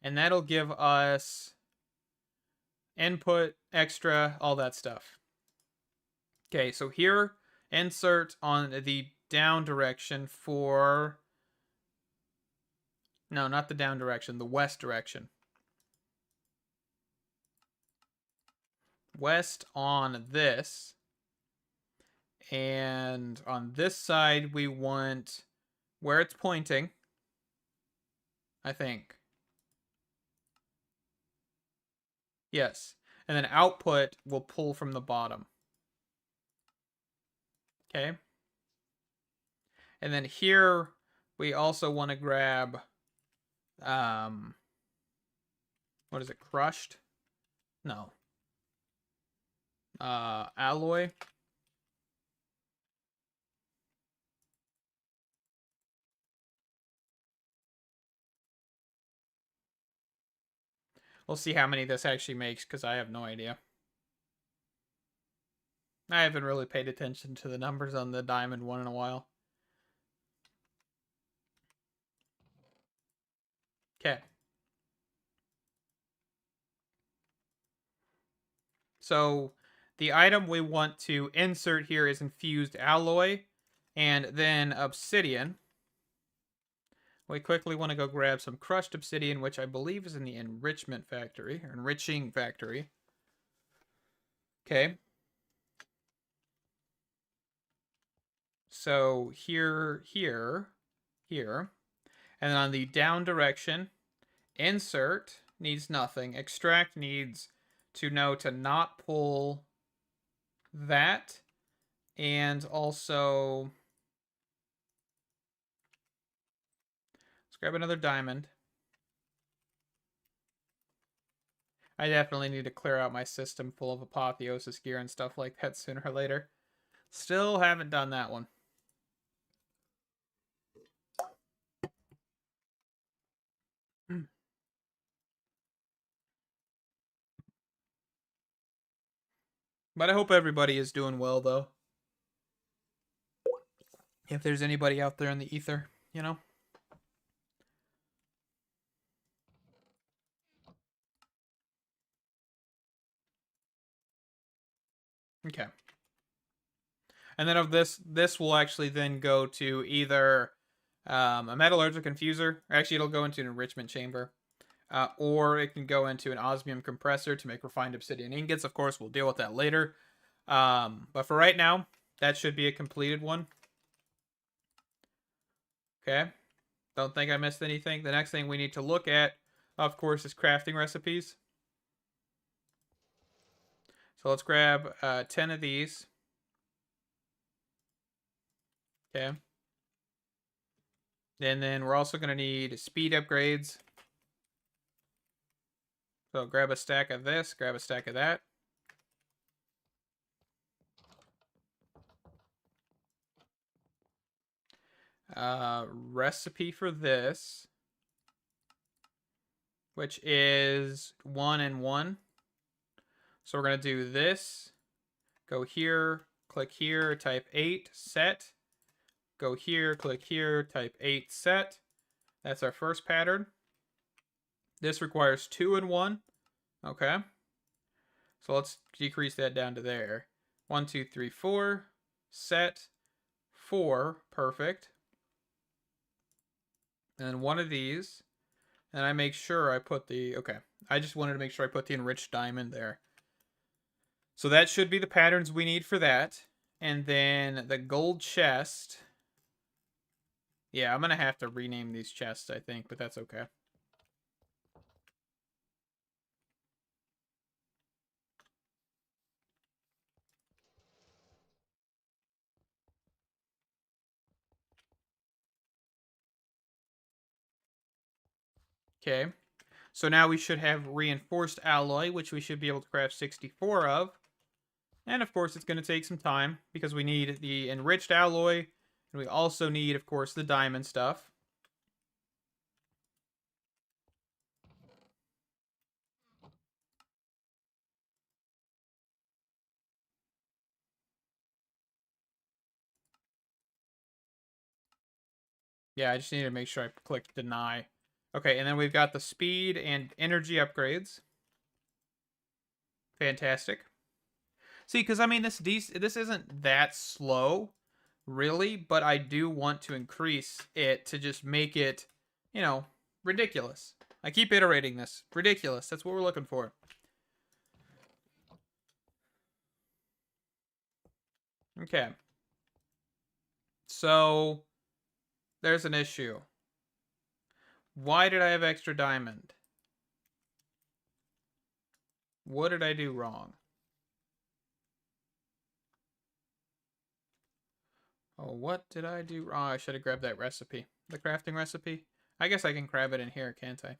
and that'll give us input, extra, all that stuff. Okay, so here, insert on the down direction for... No, not the down direction, the west direction. West on this. And on this side, we want where it's pointing, I think. Yes. And then output will pull from the bottom. Okay. And then here, we also want to grab, what is it, crushed? No. Alloy. We'll see how many this actually makes, because I have no idea. I haven't really paid attention to the numbers on the diamond one in a while. Okay. So the item we want to insert here is infused alloy and then obsidian. We quickly want to go grab some crushed obsidian, which I believe is in the enrichment factory, or enriching factory. Okay. So here, here. And then on the down direction, insert needs nothing. Extract needs to know to not pull that. And also, let's grab another diamond. I definitely need to clear out my system full of apotheosis gear and stuff like that sooner or later. Still haven't done that one. But I hope everybody is doing well, though. If there's anybody out there in the ether, you know? Okay. And then of this will actually then go to either a metallurgical confuser. Actually, it'll go into an enrichment chamber. Or it can go into an osmium compressor to make refined obsidian ingots. Of course, we'll deal with that later. But for right now, that should be a completed one. Okay. Don't think I missed anything. The next thing we need to look at, of course, is crafting recipes. So let's grab 10 of these. Okay. And then we're also going to need speed upgrades. So grab a stack of this, grab a stack of that. Recipe for this, which is 1 and 1. So we're going to do this. Go here, click here, type 8, set. Go here, click here, type 8, set. That's our first pattern. This requires 2 and 1. Okay. So let's decrease that down to there. 1, 2, 3, 4. Set. 4. Perfect. And then one of these. And I make sure I put the... Okay. I just wanted to make sure I put the enriched diamond there. So that should be the patterns we need for that. And then the gold chest. Yeah, I'm going to have to rename these chests, I think, but that's okay. Okay. So now we should have reinforced alloy, which we should be able to craft 64 of. And of course, it's going to take some time because we need the enriched alloy. And we also need, of course, the diamond stuff. Yeah, I just need to make sure I click deny. Okay, and then we've got the speed and energy upgrades. Fantastic. See, because I mean, this isn't that slow, really, but I do want to increase it to just make it, you know, ridiculous. I keep iterating this. Ridiculous. That's what we're looking for. Okay. So, there's an issue. Why did I have extra diamond? What did I do wrong? Oh, what did I do wrong? I should have grabbed that recipe. The crafting recipe? I guess I can grab it in here, can't I?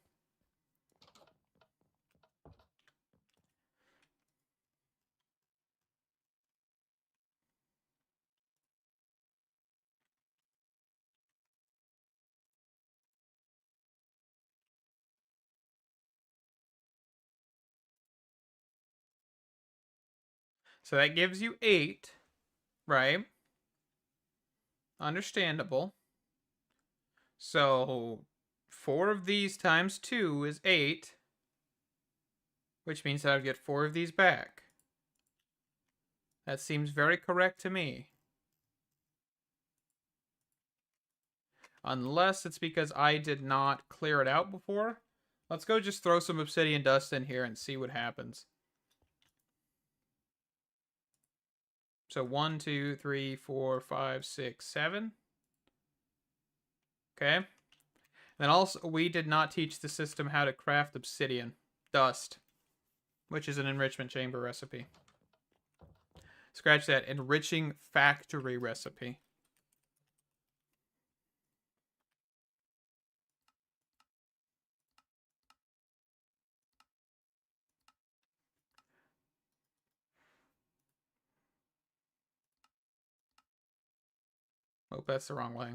So that gives you 8, right? Understandable. So 4 of these times 2 is 8, which means that I would get 4 of these back. That seems very correct to me. Unless it's because I did not clear it out before. Let's go just throw some obsidian dust in here and see what happens. So 1, 2, 3, 4, 5, 6, 7. Okay. Then also, we did not teach the system how to craft obsidian dust, which is an enrichment chamber recipe. Scratch that. Enriching factory recipe. Oh, that's the wrong way.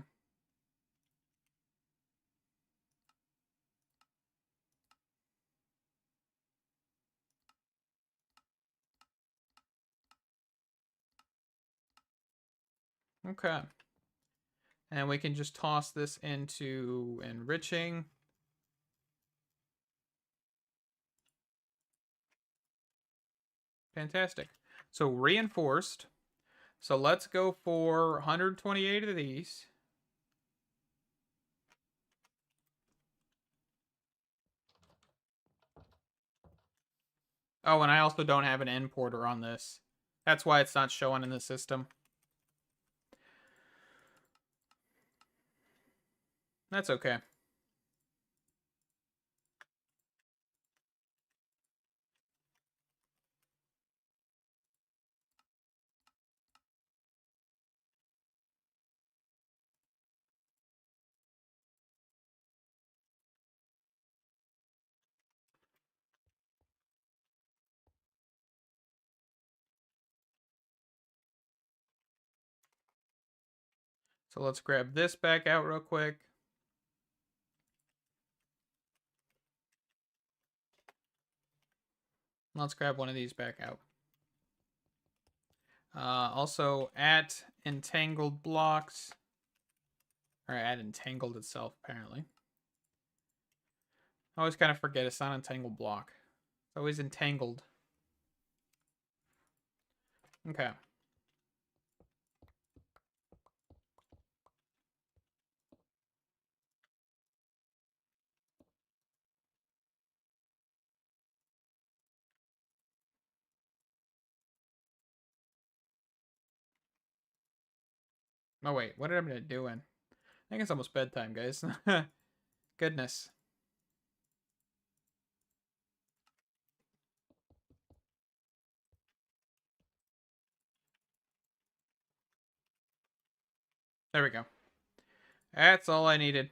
Okay. And we can just toss this into enriching. Fantastic. So reinforced. So let's go for 128 of these. Oh, and I also don't have an importer on this. That's why it's not showing in the system. That's okay. So let's grab this back out real quick. Let's grab one of these back out. Also, at entangled blocks, or at entangled itself, apparently. I always kind of forget it's not entangled block. It's always entangled. Okay. Oh, wait. What am I doing? I think it's almost bedtime, guys. Goodness. There we go. That's all I needed.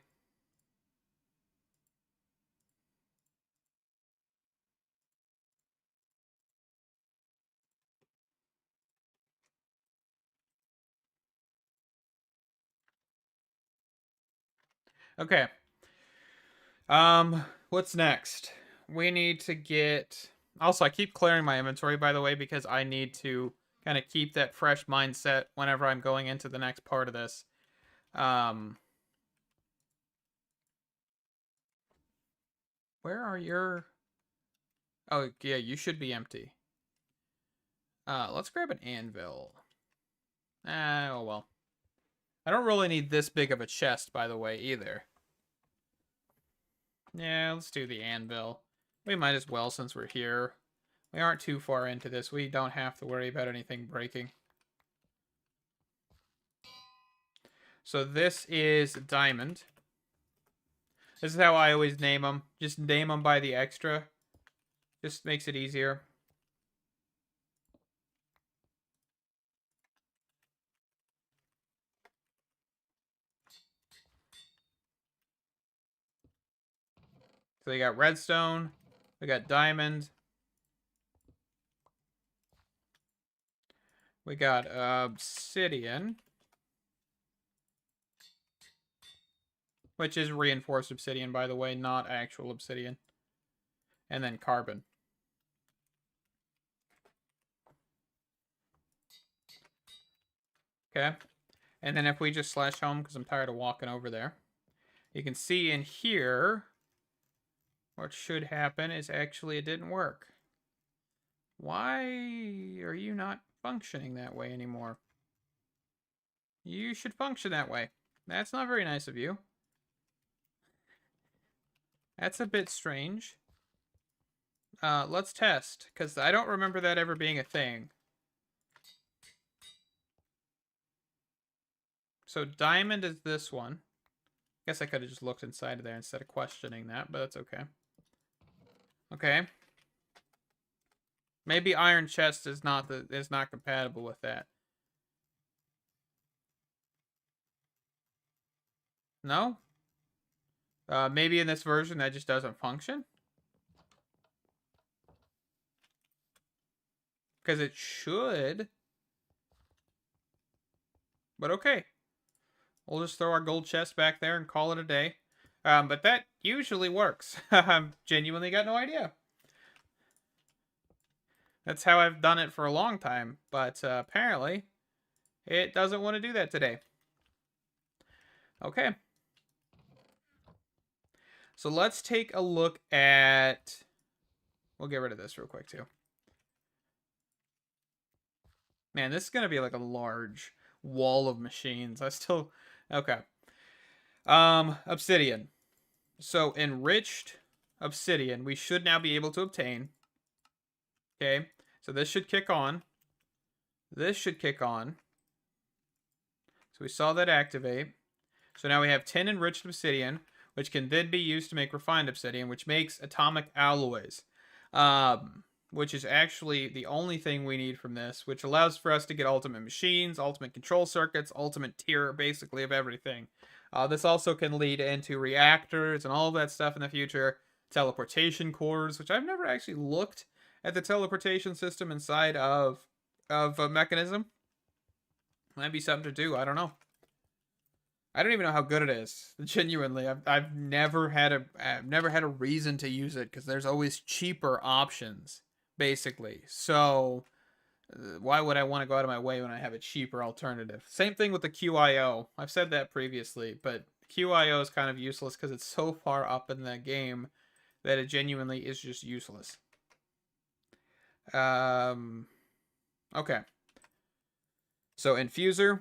Okay. What's next? We need to get... Also, I keep clearing my inventory, by the way, because I need to kind of keep that fresh mindset whenever I'm going into the next part of this. Where are your... Oh, yeah, you should be empty. Let's grab an anvil. Oh, well. I don't really need this big of a chest, by the way, either. Yeah, let's do the anvil. We might as well since we're here. We aren't too far into this. We don't have to worry about anything breaking. So this is diamond. This is how I always name them. Just name them by the extra. Just makes it easier. So we got redstone. We got diamond. We got obsidian. Which is reinforced obsidian, by the way, not actual obsidian. And then carbon. Okay. And then if we just slash home, because I'm tired of walking over there, you can see in here, what should happen is actually it didn't work. Why are you not functioning that way anymore? You should function that way. That's not very nice of you. That's a bit strange. Let's test, because I don't remember that ever being a thing. So diamond is this one. Guess I could have just looked inside of there instead of questioning that, but that's okay. Okay. Maybe iron chest is not compatible with that. No? Maybe in this version that just doesn't function? Because it should. But okay. We'll just throw our gold chest back there and call it a day. But that usually works. I've genuinely got no idea. That's how I've done it for a long time. But apparently, it doesn't want to do that today. Okay. So let's take a look at... We'll get rid of this real quick, too. Man, this is going to be like a large wall of machines. I still... Okay. Obsidian. So, enriched obsidian, we should now be able to obtain. Okay. So, this should kick on. This should kick on. So, we saw that activate. So, now we have 10 enriched obsidian, which can then be used to make refined obsidian, which makes atomic alloys. Which is actually the only thing we need from this, which allows for us to get ultimate machines, ultimate control circuits, ultimate tier, basically, of everything. This also can lead into reactors and all of that stuff in the future. Teleportation cores, which I've never actually looked at the teleportation system inside of a mechanism. Might be something to do. I don't know. I don't even know how good it is. Genuinely, I've never had a reason to use it because there's always cheaper options, basically. So why would I want to go out of my way when I have a cheaper alternative? Same thing with the QIO. I've said that previously, but QIO is kind of useless because it's so far up in the game that it genuinely is just useless. Okay. So infuser.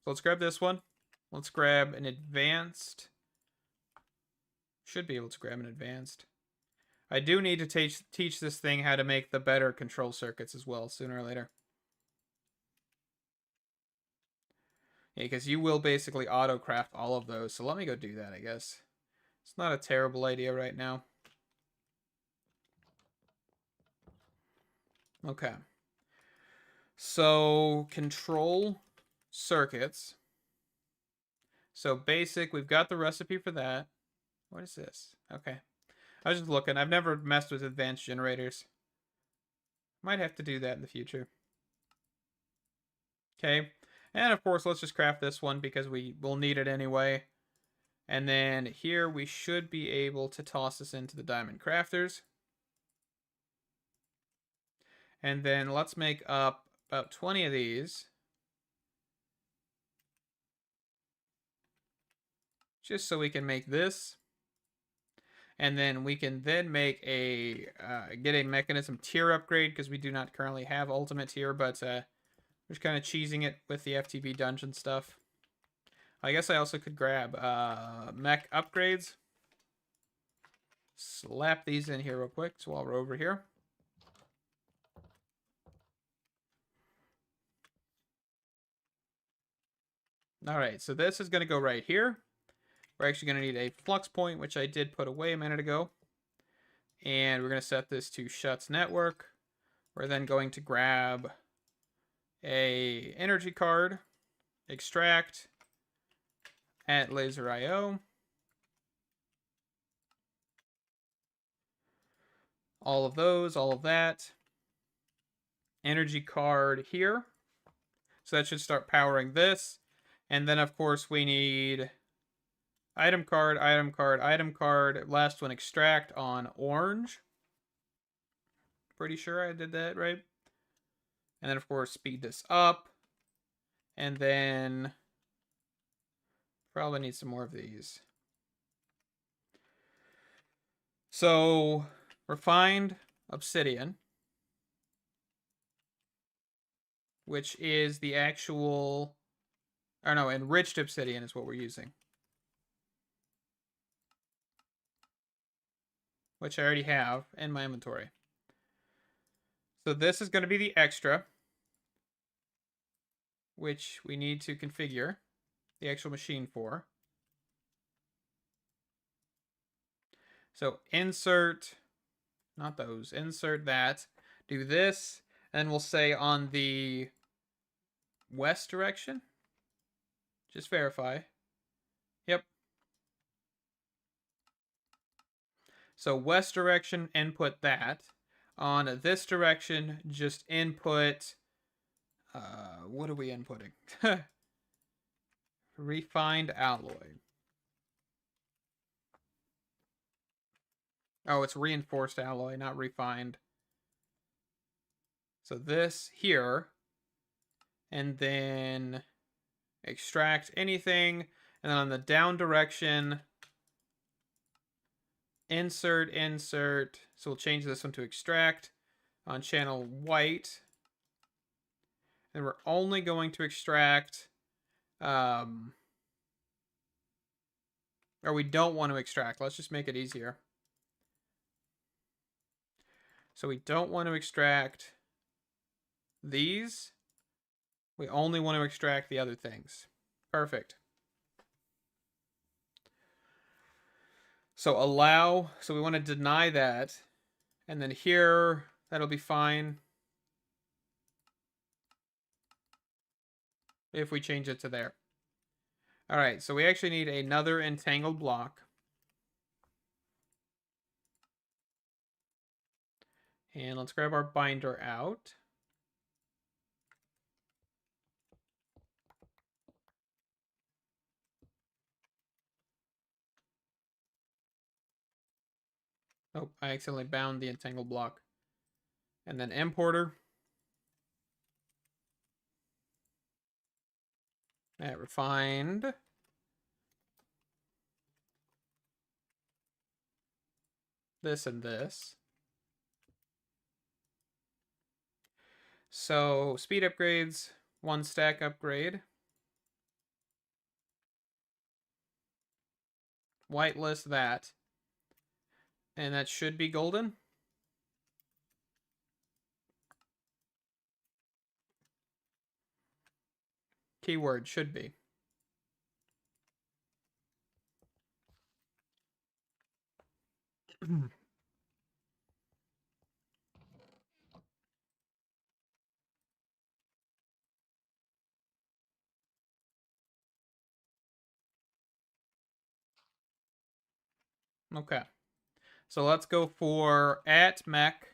So let's grab this one. Let's grab an advanced. Should be able to grab an advanced. I do need to teach this thing how to make the better control circuits as well, sooner or later. Yeah, because you will basically auto-craft all of those. So let me go do that, I guess. It's not a terrible idea right now. Okay. So, control circuits. So, basic, we've got the recipe for that. What is this? Okay. I was just looking. I've never messed with advanced generators. Might have to do that in the future. Okay. And, of course, let's just craft this one because we will need it anyway. And then here we should be able to toss this into the diamond crafters. And then let's make up about 20 of these. Just so we can make this. And then we can then make a, get a mechanism tier upgrade, because we do not currently have ultimate tier, but we're just kind of cheesing it with the FTB dungeon stuff. I guess I also could grab mech upgrades. Slap these in here real quick, so while we're over here. All right, so this is going to go right here. We're actually going to need a flux point, which I did put away a minute ago. And we're going to set this to Shuts Network. We're then going to grab a energy card, extract at laser IO. All of those, all of that. Energy card here. So that should start powering this. And then, of course, we need item card, item card, item card. Last one, extract on orange. Pretty sure I did that right. And then, of course, speed this up. And then probably need some more of these. So, refined obsidian, which is the actual, or no, enriched obsidian is what we're using. Which I already have in my inventory. So this is going to be the extra, which we need to configure the actual machine for. So insert, not those, insert that, do this, and we'll say on the west direction. Just verify. Yep. So west direction, input that. On this direction, just input, what are we inputting? Refined alloy. Oh, it's reinforced alloy, not refined. So this here, and then extract anything, and then on the down direction, insert. So we'll change this one to extract on channel white. And we're only going to extract, or we don't want to extract. Let's just make it easier. So we don't want to extract these. We only want to extract the other things. Perfect. So allow, so we want to deny that. And then here, that'll be fine. If we change it to there. All right, so we actually need another entangled block. And let's grab our binder out. Oh, I accidentally bound the entangled block. And then importer. At refined. This and this. So speed upgrades, 1 stack upgrade. Whitelist that. And that should be golden. Keyword should be. Okay. So let's go for @mech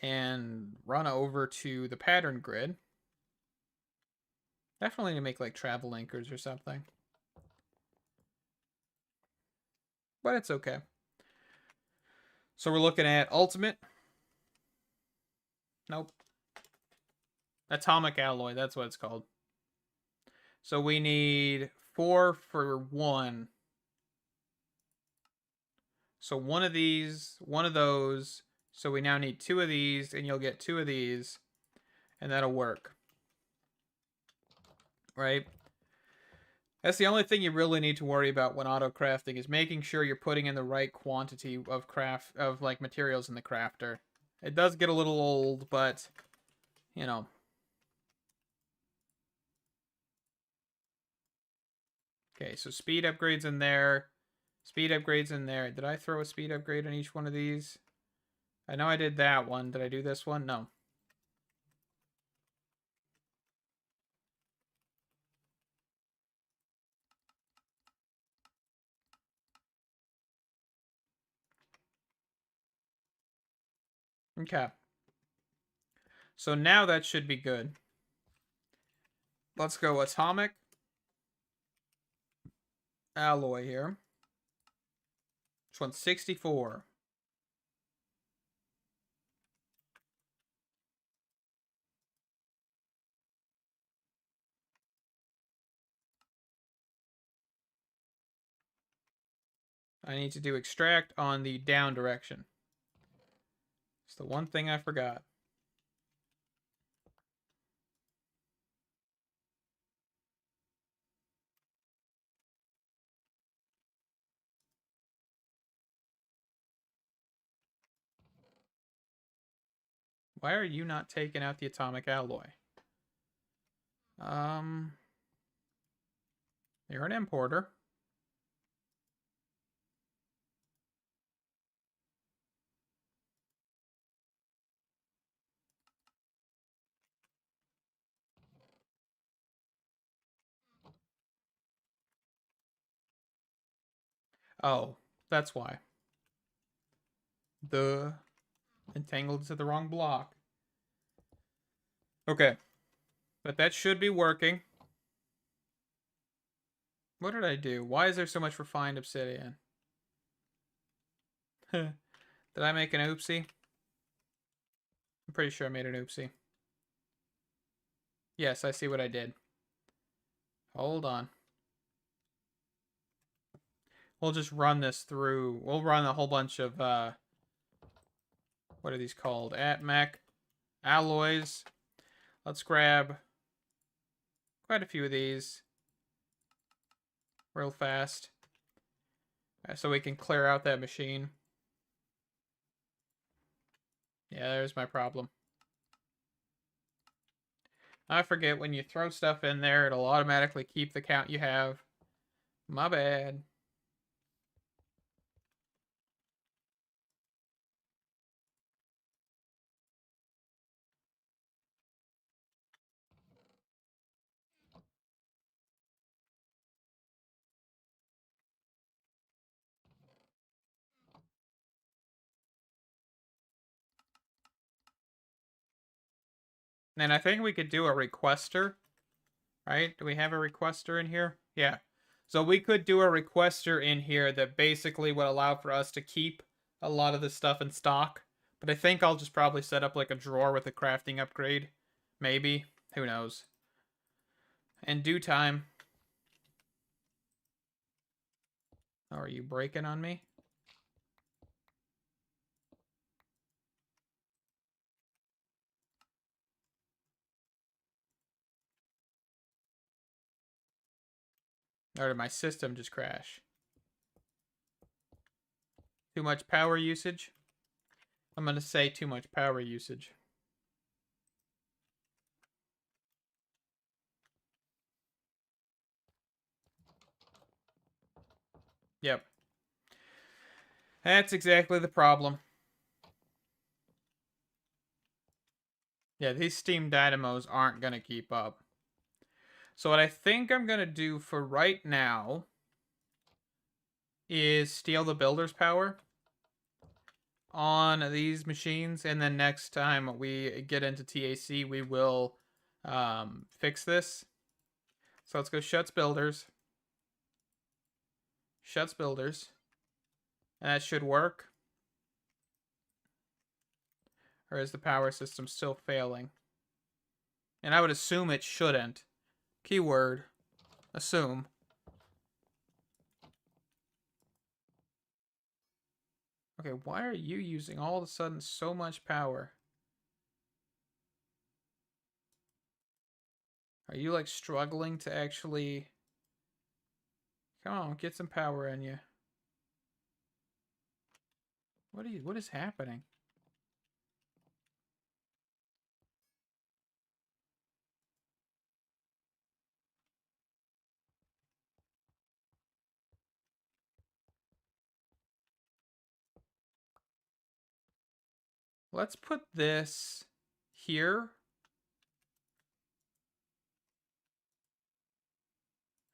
and run over to the pattern grid. Definitely need to make like travel anchors or something. but it's okay. So we're looking at ultimate. Nope. Atomic alloy, that's what it's called. So we need 4 for 1. So one of these, one of those. So we now need 2 of these, and you'll get 2 of these, and that'll work. Right? That's the only thing you really need to worry about when auto crafting is making sure you're putting in the right quantity of like materials in the crafter. It does get a little old, but you know. Okay, so speed upgrades in there. Speed upgrades in there. Did I throw a speed upgrade on each one of these? I know I did that one. Did I do this one? No. Okay. So now that should be good. Let's go atomic alloy here. This one's 64. I need to do extract on the down direction. It's the one thing I forgot. Why are you not taking out the atomic alloy? You're an importer. Oh, that's why. The entangled to the wrong block. Okay. But that should be working. What did I do? Why is there so much refined obsidian? Did I make an oopsie? I'm pretty sure I made an oopsie. Yes, I see what I did. Hold on. We'll just run this through. We'll run a whole bunch of, what are these called? Atmec alloys. Let's grab quite a few of these real fast so we can clear out that machine. Yeah, there's my problem. I forget when you throw stuff in there, it'll automatically keep the count you have. My bad. And I think we could do a requester, right? Do we have a requester in here? Yeah. So we could do a requester in here that basically would allow for us to keep a lot of this stuff in stock. But I think I'll just probably set up like a drawer with a crafting upgrade. Maybe. Who knows? In due time. Oh, are you breaking on me? Or did my system just crash? Too much power usage? I'm going to say too much power usage. Yep. That's exactly the problem. Yeah, these steam dynamos aren't going to keep up. So what I think I'm going to do for right now is steal the builder's power on these machines. And then next time we get into T.A.C, we will fix this. So let's go shuts builders. Shuts builders. And that should work. Or is the power system still failing? And I would assume it shouldn't. Keyword, assume. Okay, why are you using all of a sudden so much power? Are you like struggling to actually... Come on, get some power in you. What is happening? Let's put this here.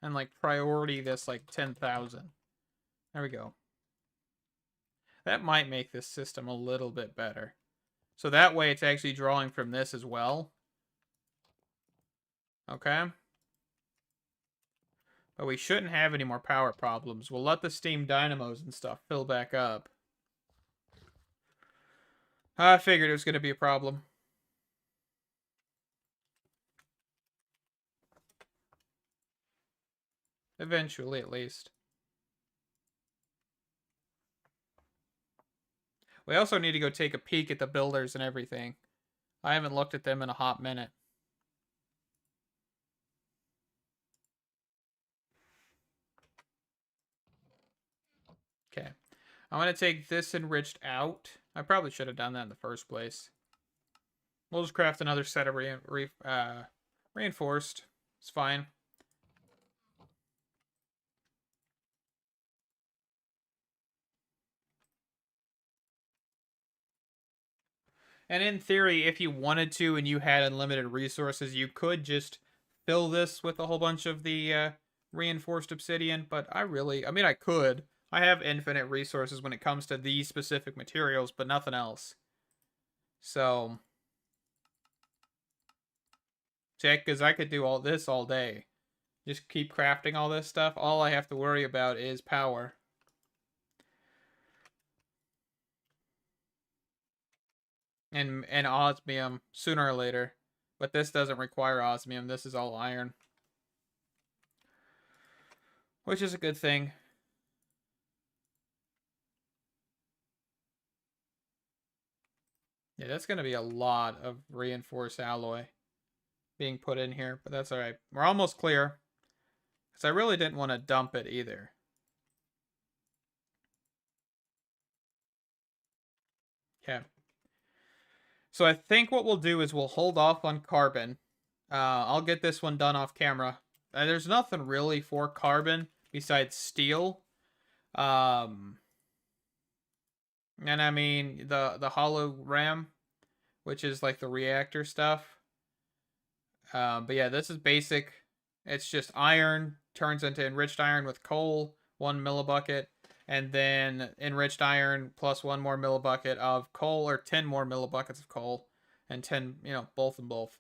And like priority this like 10,000. There we go. That might make this system a little bit better. So that way it's actually drawing from this as well. Okay. But we shouldn't have any more power problems. We'll let the steam dynamos and stuff fill back up. I figured it was going to be a problem. Eventually, at least. We also need to go take a peek at the builders and everything. I haven't looked at them in a hot minute. Okay. I'm going to take this enriched out. I probably should have done that in the first place. We'll just craft another set of reinforced. It's fine. And in theory, if you wanted to and you had unlimited resources, you could just fill this with a whole bunch of the reinforced obsidian. But I mean, I could. I have infinite resources when it comes to these specific materials, but nothing else. So, check, because I could do all this all day. Just keep crafting all this stuff. All I have to worry about is power. And osmium sooner or later. But this doesn't require osmium. This is all iron. Which is a good thing. Yeah, that's going to be a lot of reinforced alloy being put in here, but that's all right. We're almost clear. Because I really didn't want to dump it either. Okay. So I think what we'll do is we'll hold off on carbon. I'll get this one done off camera. There's nothing really for carbon besides steel. And I mean the hollow RAM, which is like the reactor stuff. But yeah, this is basic. It's just iron turns into enriched iron with coal, 1 millibucket, and then enriched iron plus 1 more millibucket of coal, or 10 more millibuckets of coal, and 10, both and both.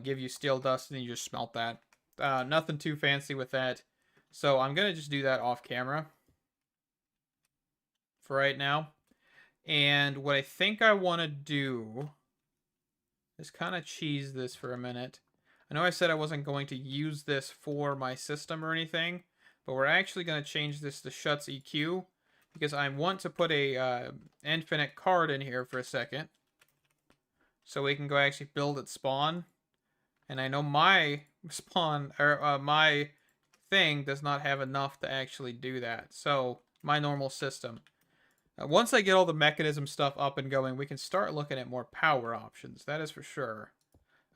Give you steel dust, and you just smelt that. Nothing too fancy with that. So I'm gonna just do that off camera for right now. And what I think I want to do is kind of cheese this for a minute. I know I said I wasn't going to use this for my system or anything, but we're actually going to change this to Shuts EQ because I want to put a infinite card in here for a second so we can go actually build its spawn. And I know my spawn, or my thing does not have enough to actually do that. So, my normal system. Once I get all the mechanism stuff up and going, we can start looking at more power options. That is for sure.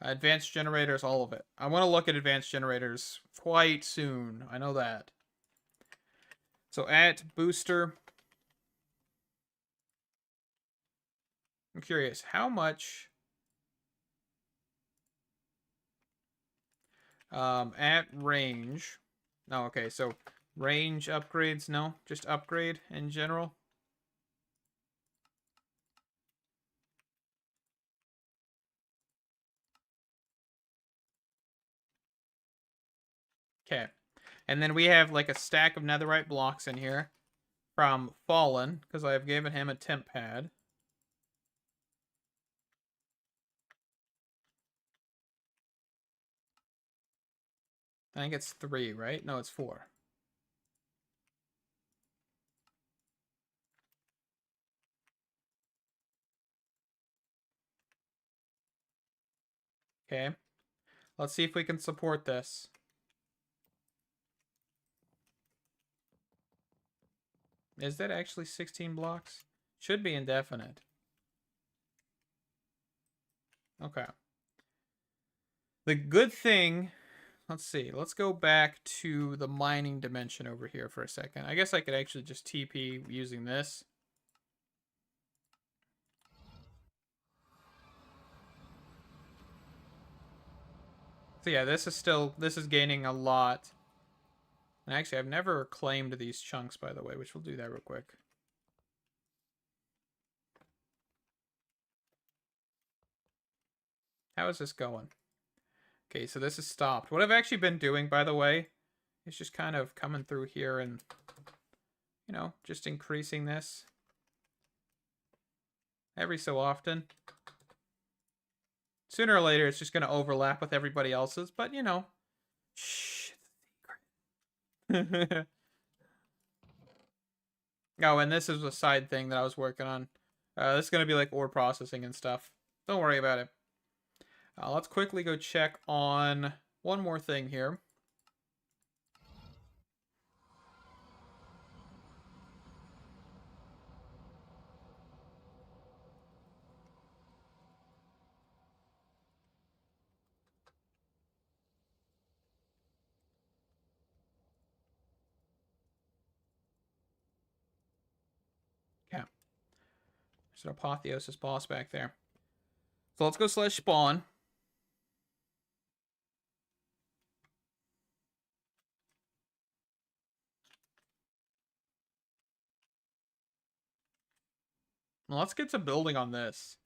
Advanced generators, all of it. I want to look at advanced generators quite soon. I know that. So at booster. I'm curious, how much... at range... No, okay, so range upgrades, no. Just upgrade in general. Okay. And then we have like a stack of netherite blocks in here. from Fallen, because I have given him a temp pad. I think it's 3, right? No, it's 4. Okay. Let's see if we can support this. Is that actually 16 blocks? Should be indefinite. Okay. The good thing, let's see. Let's go back to the mining dimension over here for a second. I guess I could actually just TP using this. So yeah, this is gaining a lot. And actually, I've never claimed these chunks, by the way, which we'll do that real quick. How is this going? Okay, so this is stopped. What I've actually been doing, by the way, is just kind of coming through here and, you know, just increasing this every so often. Sooner or later, it's just going to overlap with everybody else's, but, you know. Shh, it's a secret. Oh, and this is a side thing that I was working on. This is going to be like ore processing and stuff. Don't worry about it. Let's quickly go check on one more thing here. Okay. There's an apotheosis boss back there. So let's go / spawn. Well, let's get to building on this.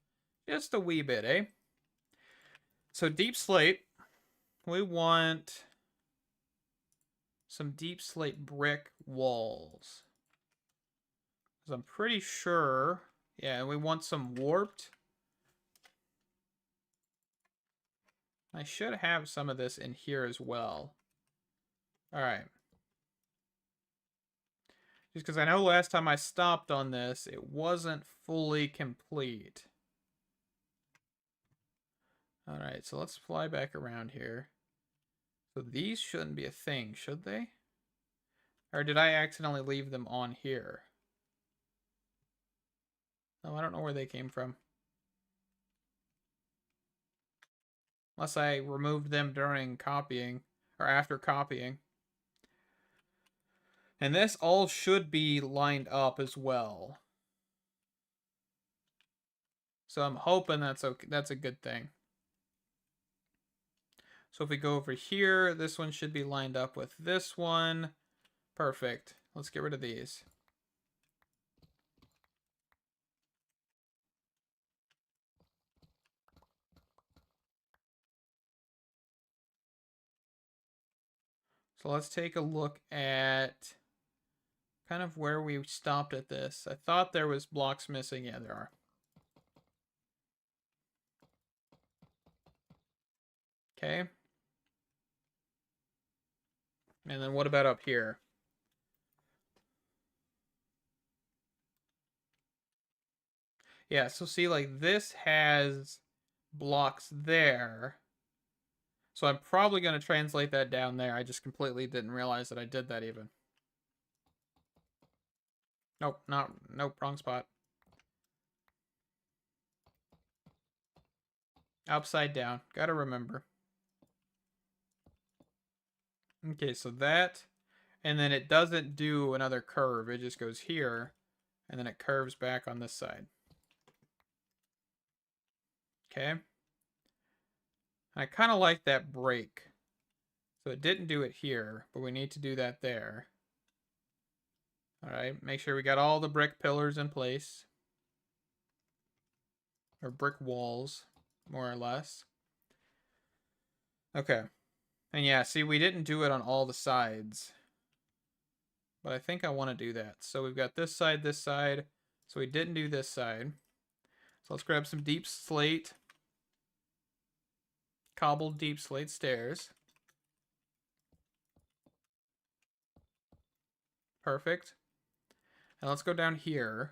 Just a wee bit, eh? So deep slate. We want some deep slate brick walls. Because I'm pretty sure... Yeah, we want some warped. I should have some of this in here as well. Alright. Just because I know last time I stopped on this, it wasn't fully complete. Alright, so let's fly back around here. So these shouldn't be a thing, should they? Or did I accidentally leave them on here? Oh, I don't know where they came from. Unless I removed them during copying, or after copying. And this all should be lined up as well. So I'm hoping that's okay. That's a good thing. So if we go over here, this one should be lined up with this one. Perfect. Let's get rid of these. So let's take a look at kind of where we stopped at this. I thought there was blocks missing. Yeah, there are. Okay. And then what about up here? Yeah, so see, like, this has blocks there. So I'm probably going to translate that down there. I just completely didn't realize that I did that even. Nope, nope, wrong spot. Upside down. Gotta remember. Okay, so that, and then it doesn't do another curve. It just goes here, and then it curves back on this side. Okay. I kind of like that break. So it didn't do it here, but we need to do that there. All right, make sure we got all the brick pillars in place. Or brick walls, more or less. Okay. And yeah, see, we didn't do it on all the sides. But I think I want to do that. So we've got this side. So we didn't do this side. So let's grab some deep slate. Cobbled deep slate stairs. Perfect. And let's go down here.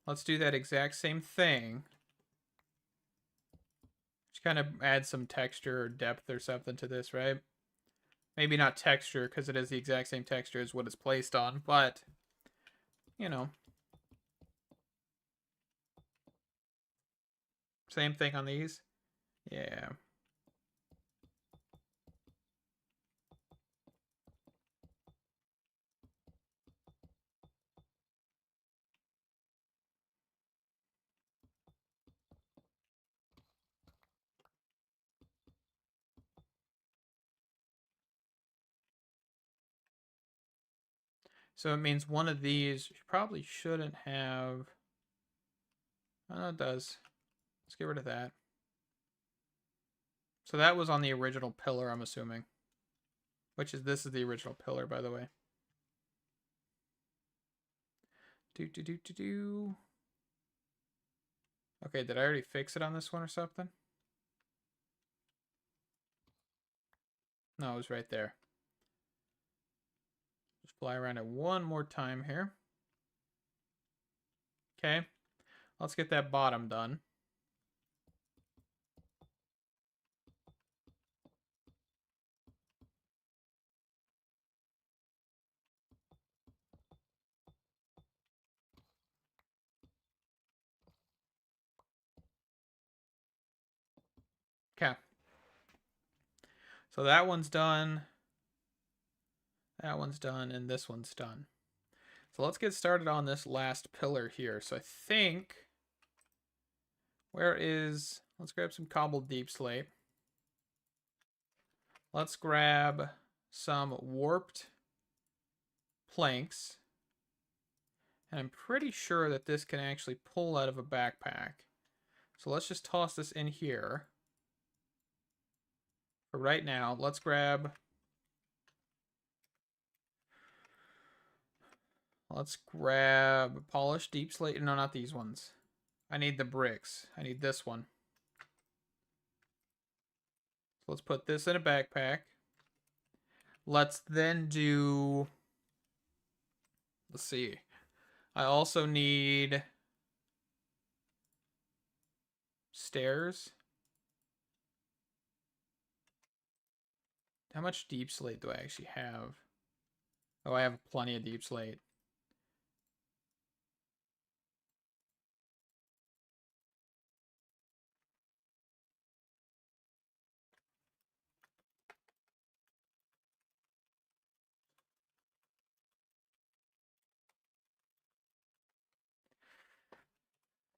Let's do that exact same thing. Just kind of add some texture or depth or something to this, right? Maybe not texture, because it is the exact same texture as what it's placed on, but, you know. Same thing on these. Yeah. So it means one of these probably shouldn't have... Oh, it does. Let's get rid of that. So that was on the original pillar, I'm assuming. This is the original pillar, by the way. Okay, did I already fix it on this one or something? No, it was right there. Just fly around it one more time here. Okay, let's get that bottom done. Okay. So that one's done. That one's done, and this one's done. So let's get started on this last pillar here. So I think... Let's grab some cobbled deep slate. Let's grab some warped planks. And I'm pretty sure that this can actually pull out of a backpack. So let's just toss this in here. For right now, let's grab... polished deep slate. No, not these ones. I need the bricks. I need this one. So let's put this in a backpack. Let's then do... Let's see. I also need... stairs. How much deep slate do I actually have? Oh, I have plenty of deep slate.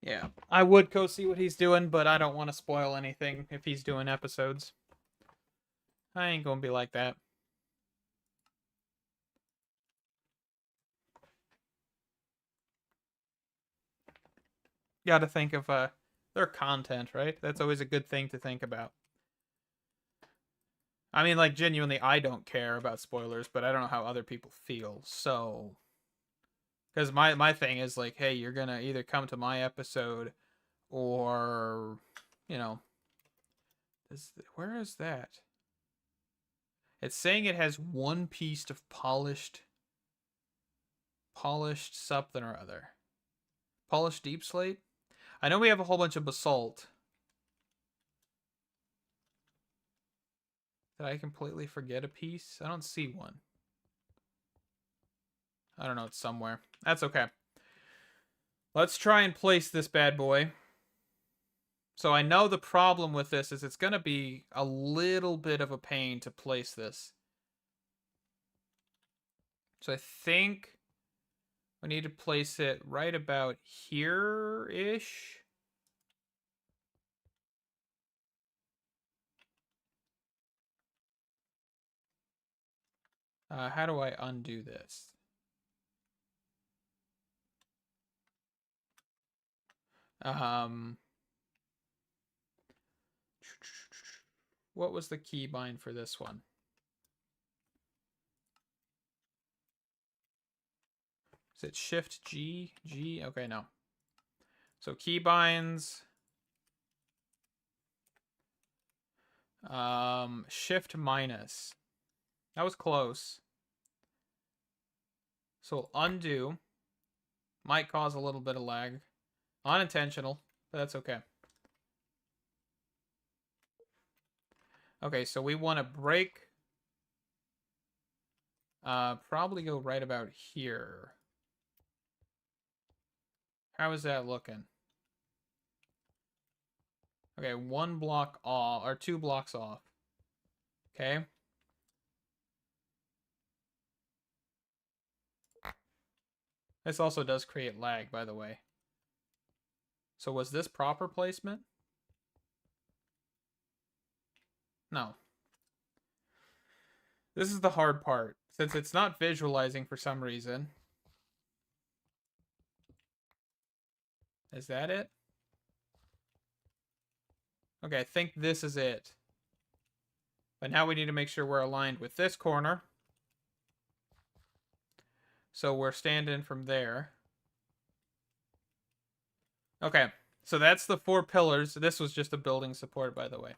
Yeah, I would go see what he's doing, but I don't want to spoil anything if he's doing episodes. I ain't gonna be like that. Gotta think of their content, right? That's always a good thing to think about. I mean, like, genuinely, I don't care about spoilers, but I don't know how other people feel, so... Because my thing is, like, hey, you're gonna either come to my episode, or, you know... Where is that? It's saying it has one piece of polished something or other. Polished deep slate? I know we have a whole bunch of basalt. Did I completely forget a piece? I don't see one. I don't know, it's somewhere. That's okay. Let's try and place this bad boy. So I know the problem with this is it's going to be a little bit of a pain to place this. So I think we need to place it right about here-ish. How do I undo this? What was the keybind for this one? Is it Shift G? G? Okay, no. So keybinds. Shift minus. That was close. So undo. Might cause a little bit of lag. Unintentional, but that's okay. Okay, so we want to break. Probably go right about here. How is that looking? Okay, 1 block off, or 2 blocks off. Okay. This also does create lag, by the way. So was this proper placement? No. This is the hard part, since it's not visualizing for some reason. Is that it? Okay, I think this is it. But now we need to make sure we're aligned with this corner. So we're standing from there. Okay, so that's the 4 pillars. This was just a building support, by the way.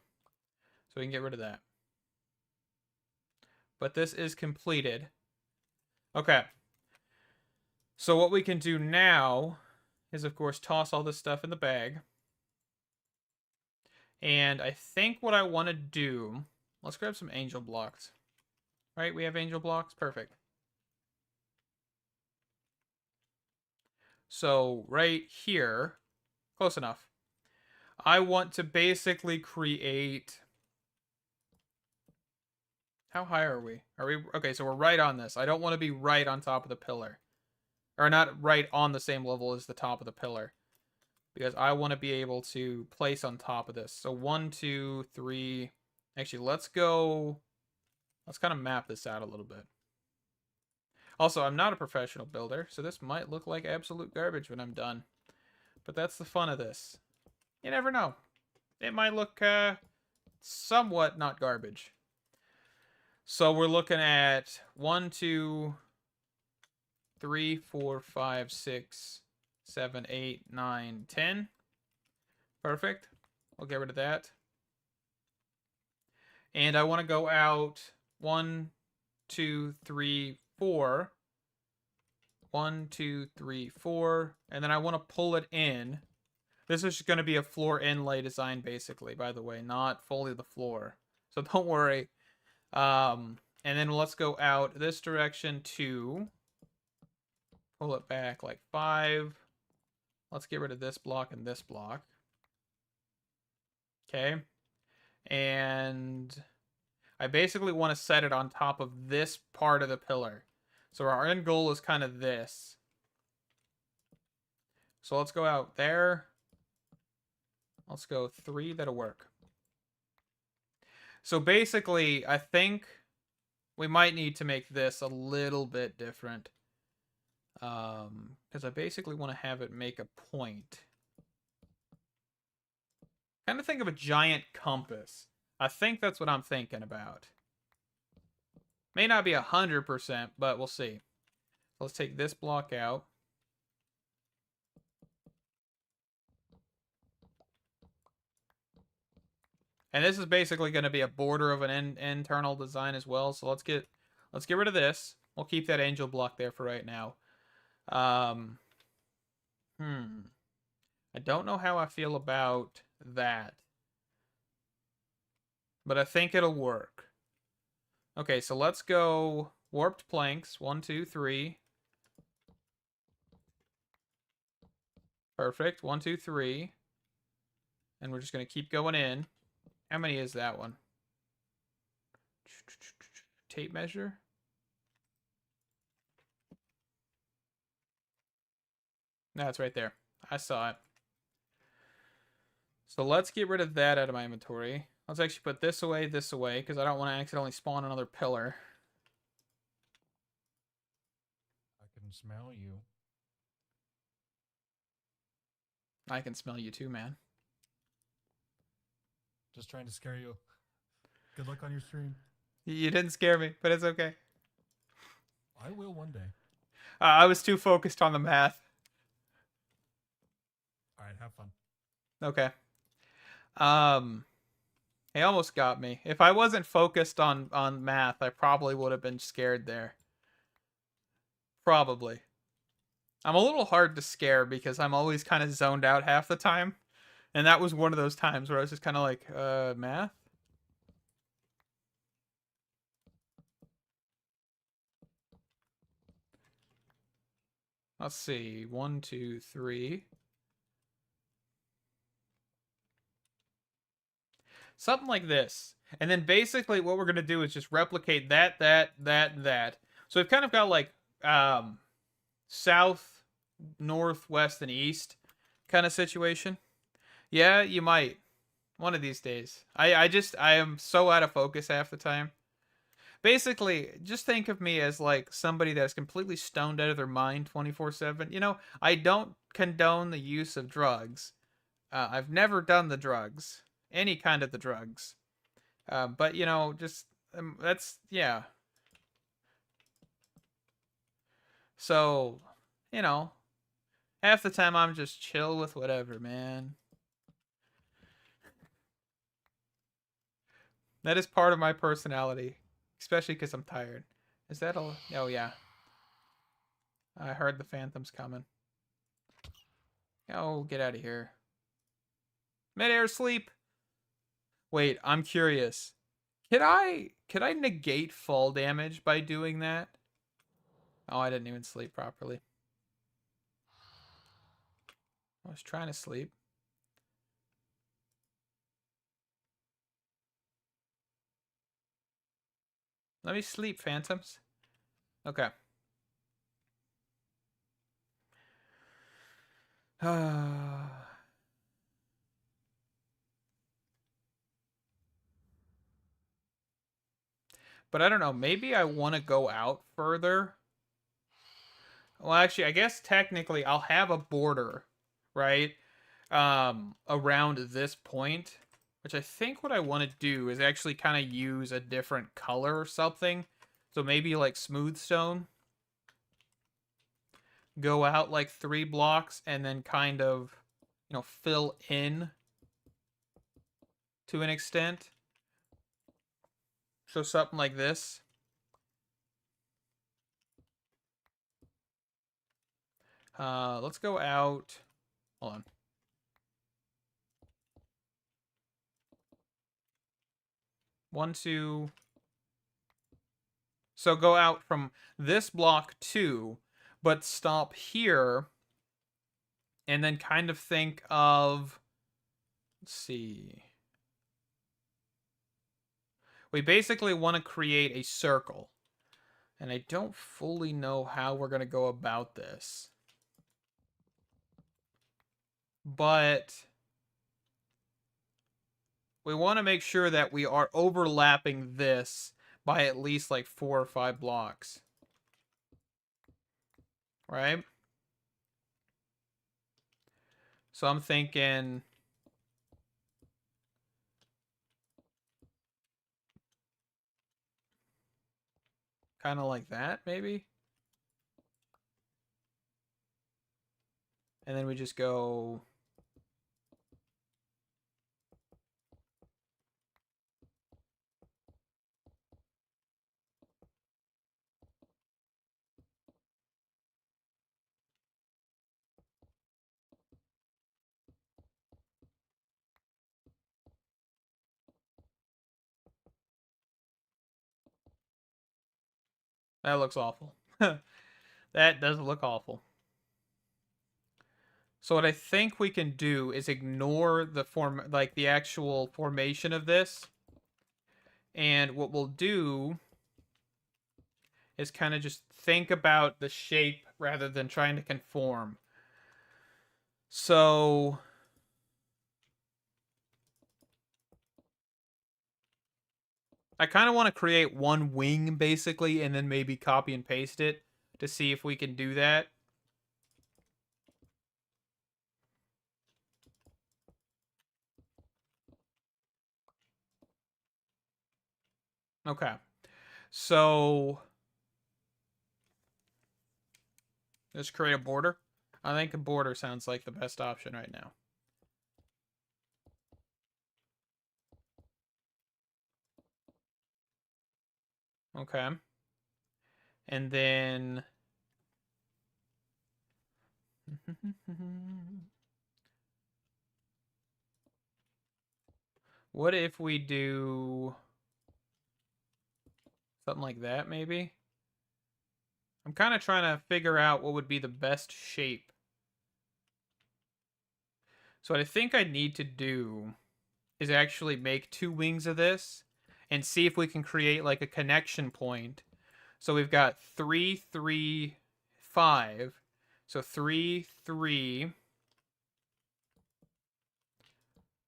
So we can get rid of that. But this is completed. Okay. So what we can do now is, of course, toss all this stuff in the bag. And I think what I want to do... Let's grab some angel blocks. Right, we have angel blocks? Perfect. So right here... Close enough. I want to basically create... How high are we? Are we... Okay, so we're right on this. I don't want to be right on top of the pillar. Or not right on the same level as the top of the pillar. Because I want to be able to place on top of this. So 1, 2, 3... Actually, let's go... Let's kind of map this out a little bit. Also, I'm not a professional builder, so this might look like absolute garbage when I'm done. But that's the fun of this. You never know. It might look somewhat not garbage. So we're looking at 1, 2, 3, 4, 5, 6, 7, 8, 9, 10. Perfect. We'll get rid of that. And I want to go out 1, 2, 3, 4. 1, 2, 3, 4. And then I want to pull it in. This is going to be a floor inlay design, basically, by the way, not fully the floor. So don't worry. And then let's go out this direction 2. Pull it back like 5. Let's get rid of this block and this block. Okay. And I basically want to set it on top of this part of the pillar. So our end goal is kind of this. So let's go out there. Let's go 3. That'll work. So basically, I think we might need to make this a little bit different. Because I basically want to have it make a point. Kind of think of a giant compass. I think that's what I'm thinking about. May not be 100%, but we'll see. Let's take this block out. And this is basically going to be a border of an internal design as well. So let's get rid of this. We'll keep that angel block there for right now. I don't know how I feel about that. But I think it'll work. Okay, so let's go warped planks. 1, 2, 3. Perfect. 1, 2, 3. And we're just going to keep going in. How many is that one? Tape measure. No, it's right there. I saw it. So let's get rid of that out of my inventory. Let's actually put this away, because I don't want to accidentally spawn another pillar. I can smell you. I can smell you too, man. Just trying to scare you. Good luck on your stream. You didn't scare me, but it's okay. I will one day. I was too focused on the math. All right, have fun. Okay. He almost got me. If I wasn't focused on math, I probably would have been scared there. Probably. I'm a little hard to scare because I'm always kind of zoned out half the time. And that was one of those times where I was just kind of like, math? Let's see. 1, 2, 3. Something like this. And then basically what we're going to do is just replicate that. So we've kind of got like south, north, west, and east kind of situation. Yeah, you might. One of these days. I am so out of focus half the time. Basically, just think of me as like somebody that's completely stoned out of their mind 24/7. You know, I don't condone the use of drugs. I've never done the drugs, any kind of the drugs. But you know, just that's yeah. So, you know, half the time I'm just chill with whatever, man. That is part of my personality, especially because I'm tired. Is that a? Oh yeah, I heard the phantoms coming. Oh, get out of here. Mid-air sleep. Wait, I'm curious. Could I negate fall damage by doing that? Oh, I didn't even sleep properly. I was trying to sleep. Let me sleep, phantoms. Okay. But I don't know. Maybe I want to go out further. Well, actually, I guess technically I'll have a border, right? Around this point, which I think what I want to do is actually kind of use a different color or something. So maybe like smooth stone. Go out like 3 blocks and then kind of, fill in to an extent. So something like this. Let's go out. Hold on. 1, 2. So go out from this block 2, but stop here, and then kind of think of. Let's see. We basically want to create a circle, and I don't fully know how we're going to go about this. But we want to make sure that we are overlapping this by at least like 4 or 5 blocks. Right? So I'm thinking kind of like that, maybe. And then we just go. That looks awful. That does look awful. So what I think we can do is ignore the like the actual formation of this. And what we'll do is kind of just think about the shape rather than trying to conform. So I kind of want to create one wing basically and then maybe copy and paste it to see if we can do that. Okay. So Just create a border. I think a border sounds like the best option right now. Okay. And then... what if we do something like that, maybe? I'm kind of trying to figure out what would be the best shape. So what I think I need to do is actually make 2 wings of this and see if we can create like a connection point. So we've got 3, 3, 5. So 3, 3.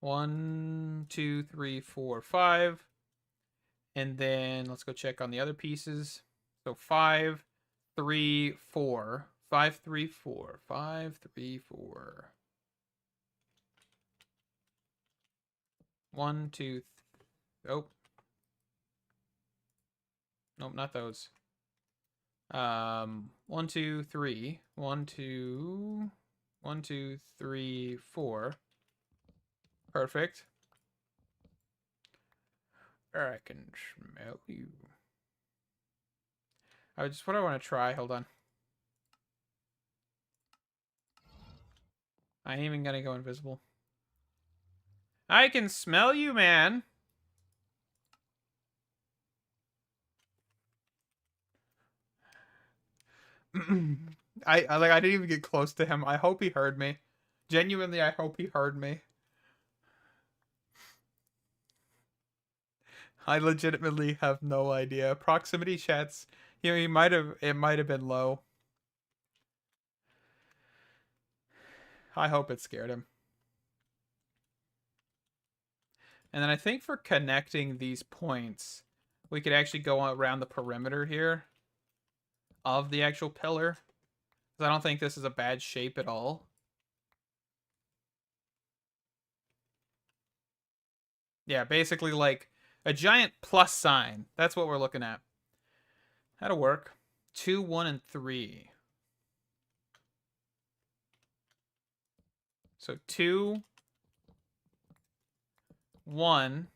1, 2, 3, 4, 5. And then let's go check on the other pieces. So 5, 3, 4. 5, 3, 4. 5, 3, 4. 1, 2. Oh. Nope, not those. 1, 2, 3. 1, 2. 1, 2, 3, 4. Perfect. I can smell you. What I want to try. Hold on. I ain't even gonna go invisible. I can smell you, man. I didn't even get close to him. I hope he heard me. Genuinely, I hope he heard me. I legitimately have no idea. Proximity chats, it might have been low. I hope it scared him. And then I think for connecting these points, we could actually go around the perimeter here of the actual pillar. I don't think this is a bad shape at all. Yeah, basically like a giant plus sign. That's what we're looking at. That'll work. 2, 1, and 3. So 2, 1,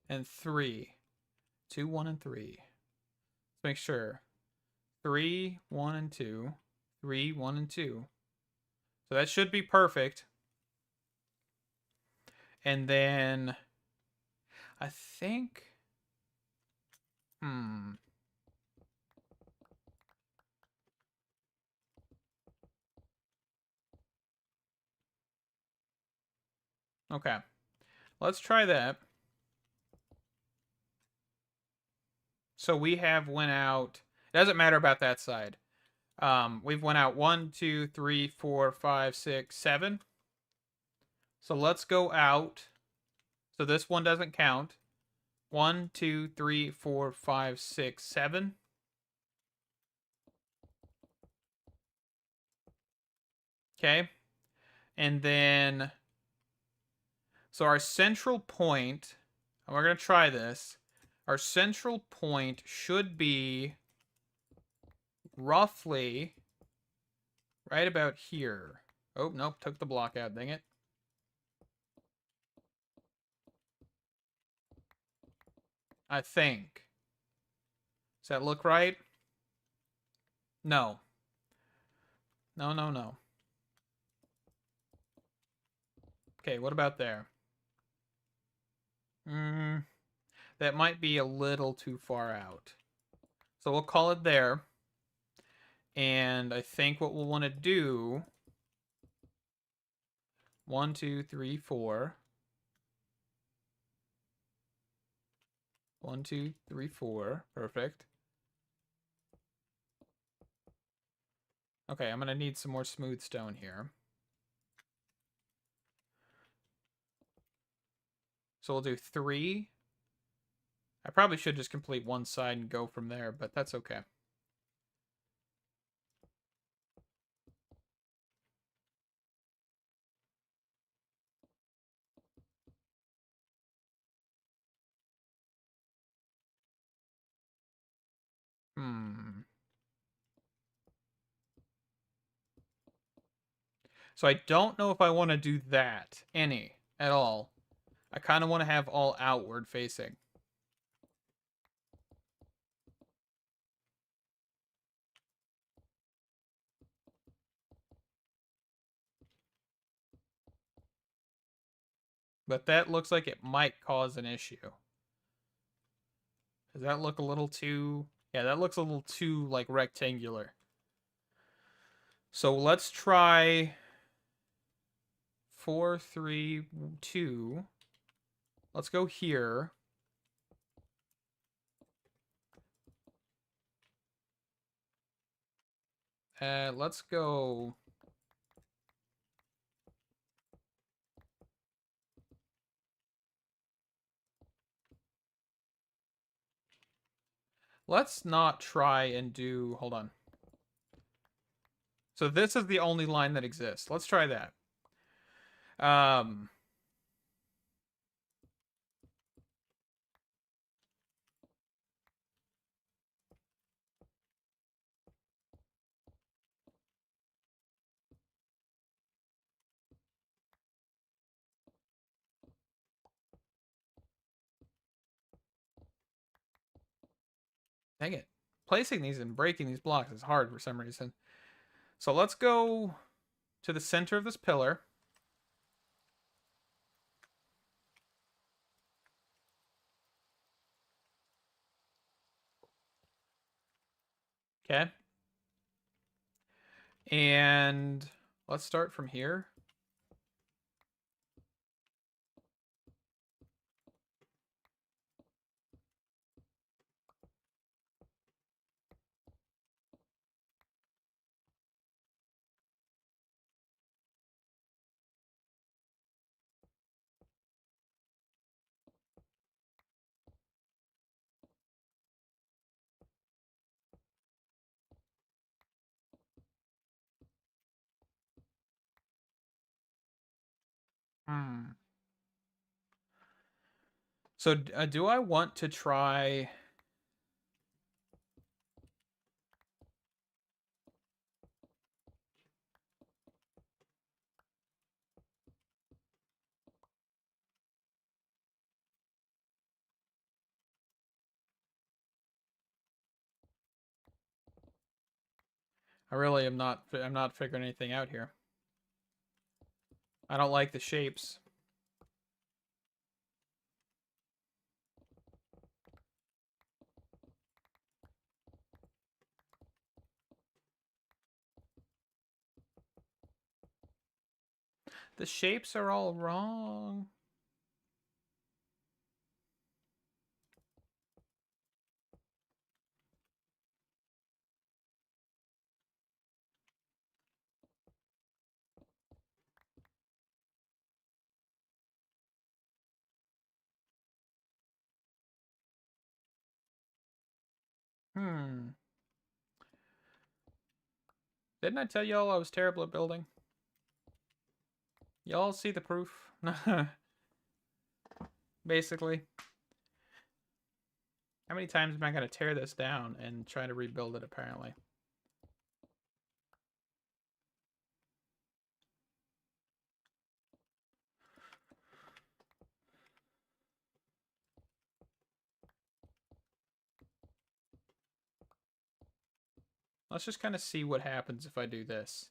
and 3. 2, 1, and 3. Let's make sure. 3, 1, and 2. 3, 1, and 2. So that should be perfect. And then I think... Okay. Let's try that. So we have went out... It doesn't matter about that side. We've went out 1, 2, 3, 4, 5, 6, 7. So let's go out. So this one doesn't count. 1, 2, 3, 4, 5, 6, 7. Okay. And then, so our central point, and we're going to try this. Our central point should be roughly right about here. Oh, nope, took the block out, dang it. I think. Does that look right? No. No, no, no. Okay, what about there? That might be a little too far out. So we'll call it there. And I think what we'll want to do... 1, 2, 3, 4. 1, 2, 3, 4. Perfect. Okay, I'm going to need some more smooth stone here. So we'll do 3. I probably should just complete one side and go from there, but that's okay. So I don't know if I want to do that at all. I kind of want to have all outward facing. But that looks like it might cause an issue. Does that look a little too... Yeah, that looks a little too, like, rectangular. So let's try 4, 3, 2. Let's go here. Let's go... Let's not try and do... Hold on. So this is the only line that exists. Let's try that. Dang it. Placing these and breaking these blocks is hard for some reason. So let's go to the center of this pillar. Okay. And let's start from here. So do I want to try... I really am not... I'm not figuring anything out here. I don't like the shapes. The shapes are all wrong. Didn't I tell y'all I was terrible at building? Y'all see the proof? Basically. How many times am I going to tear this down and try to rebuild it, apparently? Let's just kind of see what happens if I do this.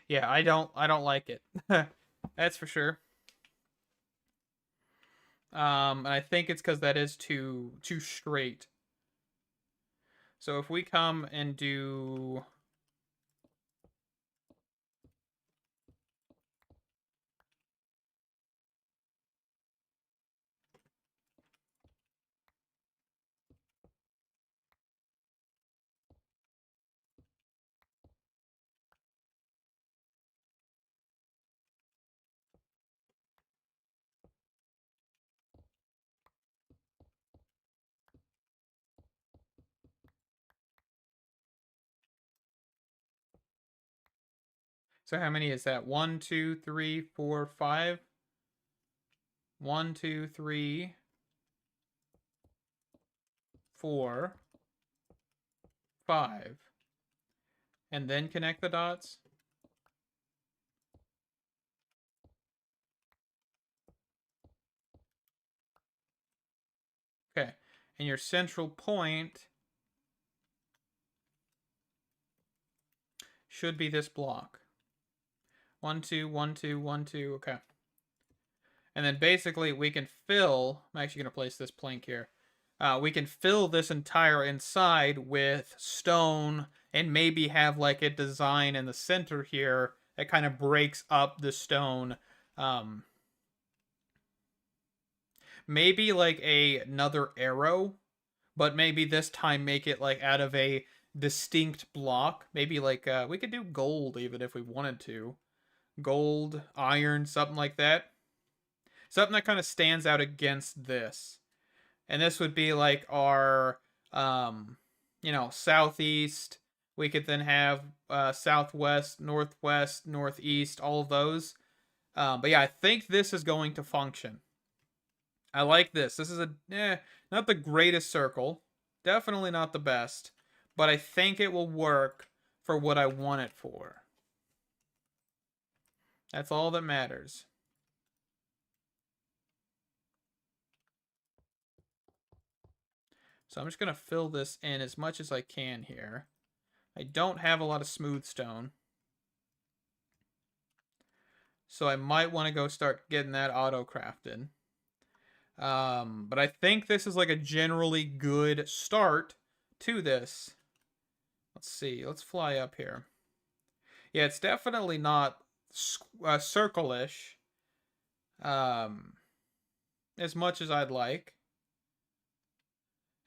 Yeah, I don't like it. That's for sure. And I think it's because that is too straight. So if we come and do... So how many is that? 1, 2, 3, 4, 5. 1, 2, 3, 4, 5. And then connect the dots. Okay. And your central point should be this block. 1, 2, 1, 2, 1, 2. Okay. And then basically we can fill, I'm actually going to place this plank here. We can fill this entire inside with stone and maybe have like a design in the center here that kind of breaks up the stone. Maybe like another arrow, but maybe this time make it like out of a distinct block. Maybe like we could do gold even if we wanted to. Gold, iron, something like that. Something that kind of stands out against this. And this would be like our southeast. We could then have southwest, northwest, northeast, all of those. But yeah, I think this is going to function. I like this. This is not the greatest circle. Definitely not the best. But I think it will work for what I want it for. That's all that matters. So I'm just going to fill this in as much as I can here. I don't have a lot of smooth stone. So I might want to go start getting that auto crafted. But I think this is like a generally good start to this. Let's see. Let's fly up here. Yeah, it's definitely not circle-ish um, as much as I'd like.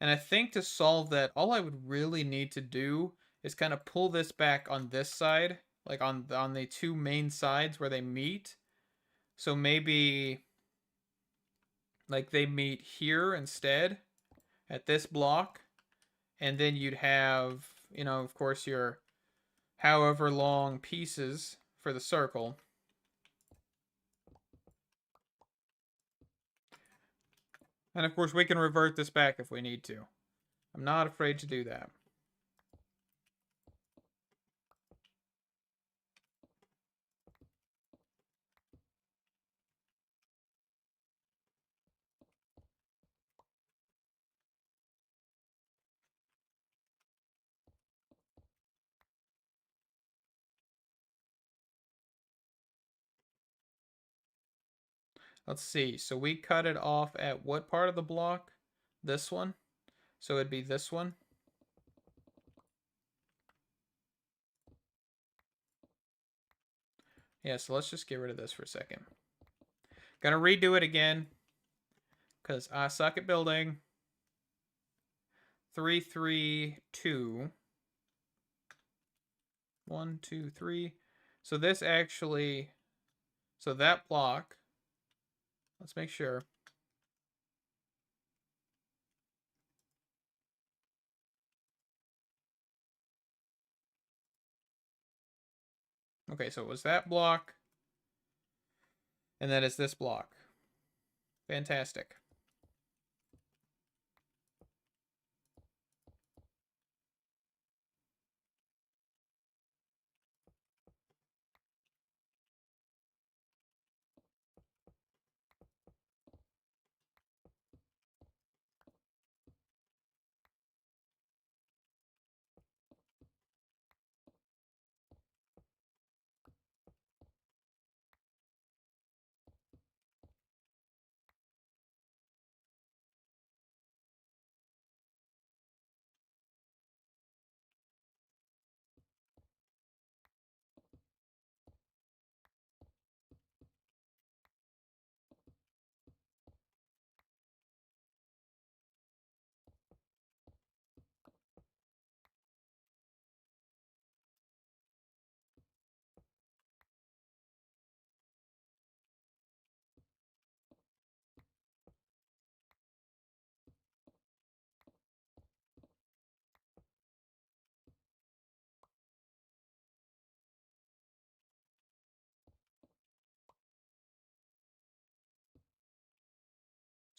And I think to solve that, all I would really need to do is kind of pull this back on this side, like on the two main sides where they meet. So maybe like they meet here instead at this block, and then you'd have, of course, your however long pieces for the circle. And of course, we can revert this back if we need to. I'm not afraid to do that. Let's see. So we cut it off at what part of the block? This one. So it'd be this one. Yeah, so let's just get rid of this for a second. Gonna redo it again because I suck at building. 3, 3, 2. 1, 2, 3. So this actually, so that block, let's make sure. Okay, so it was that block, and then it's this block. Fantastic.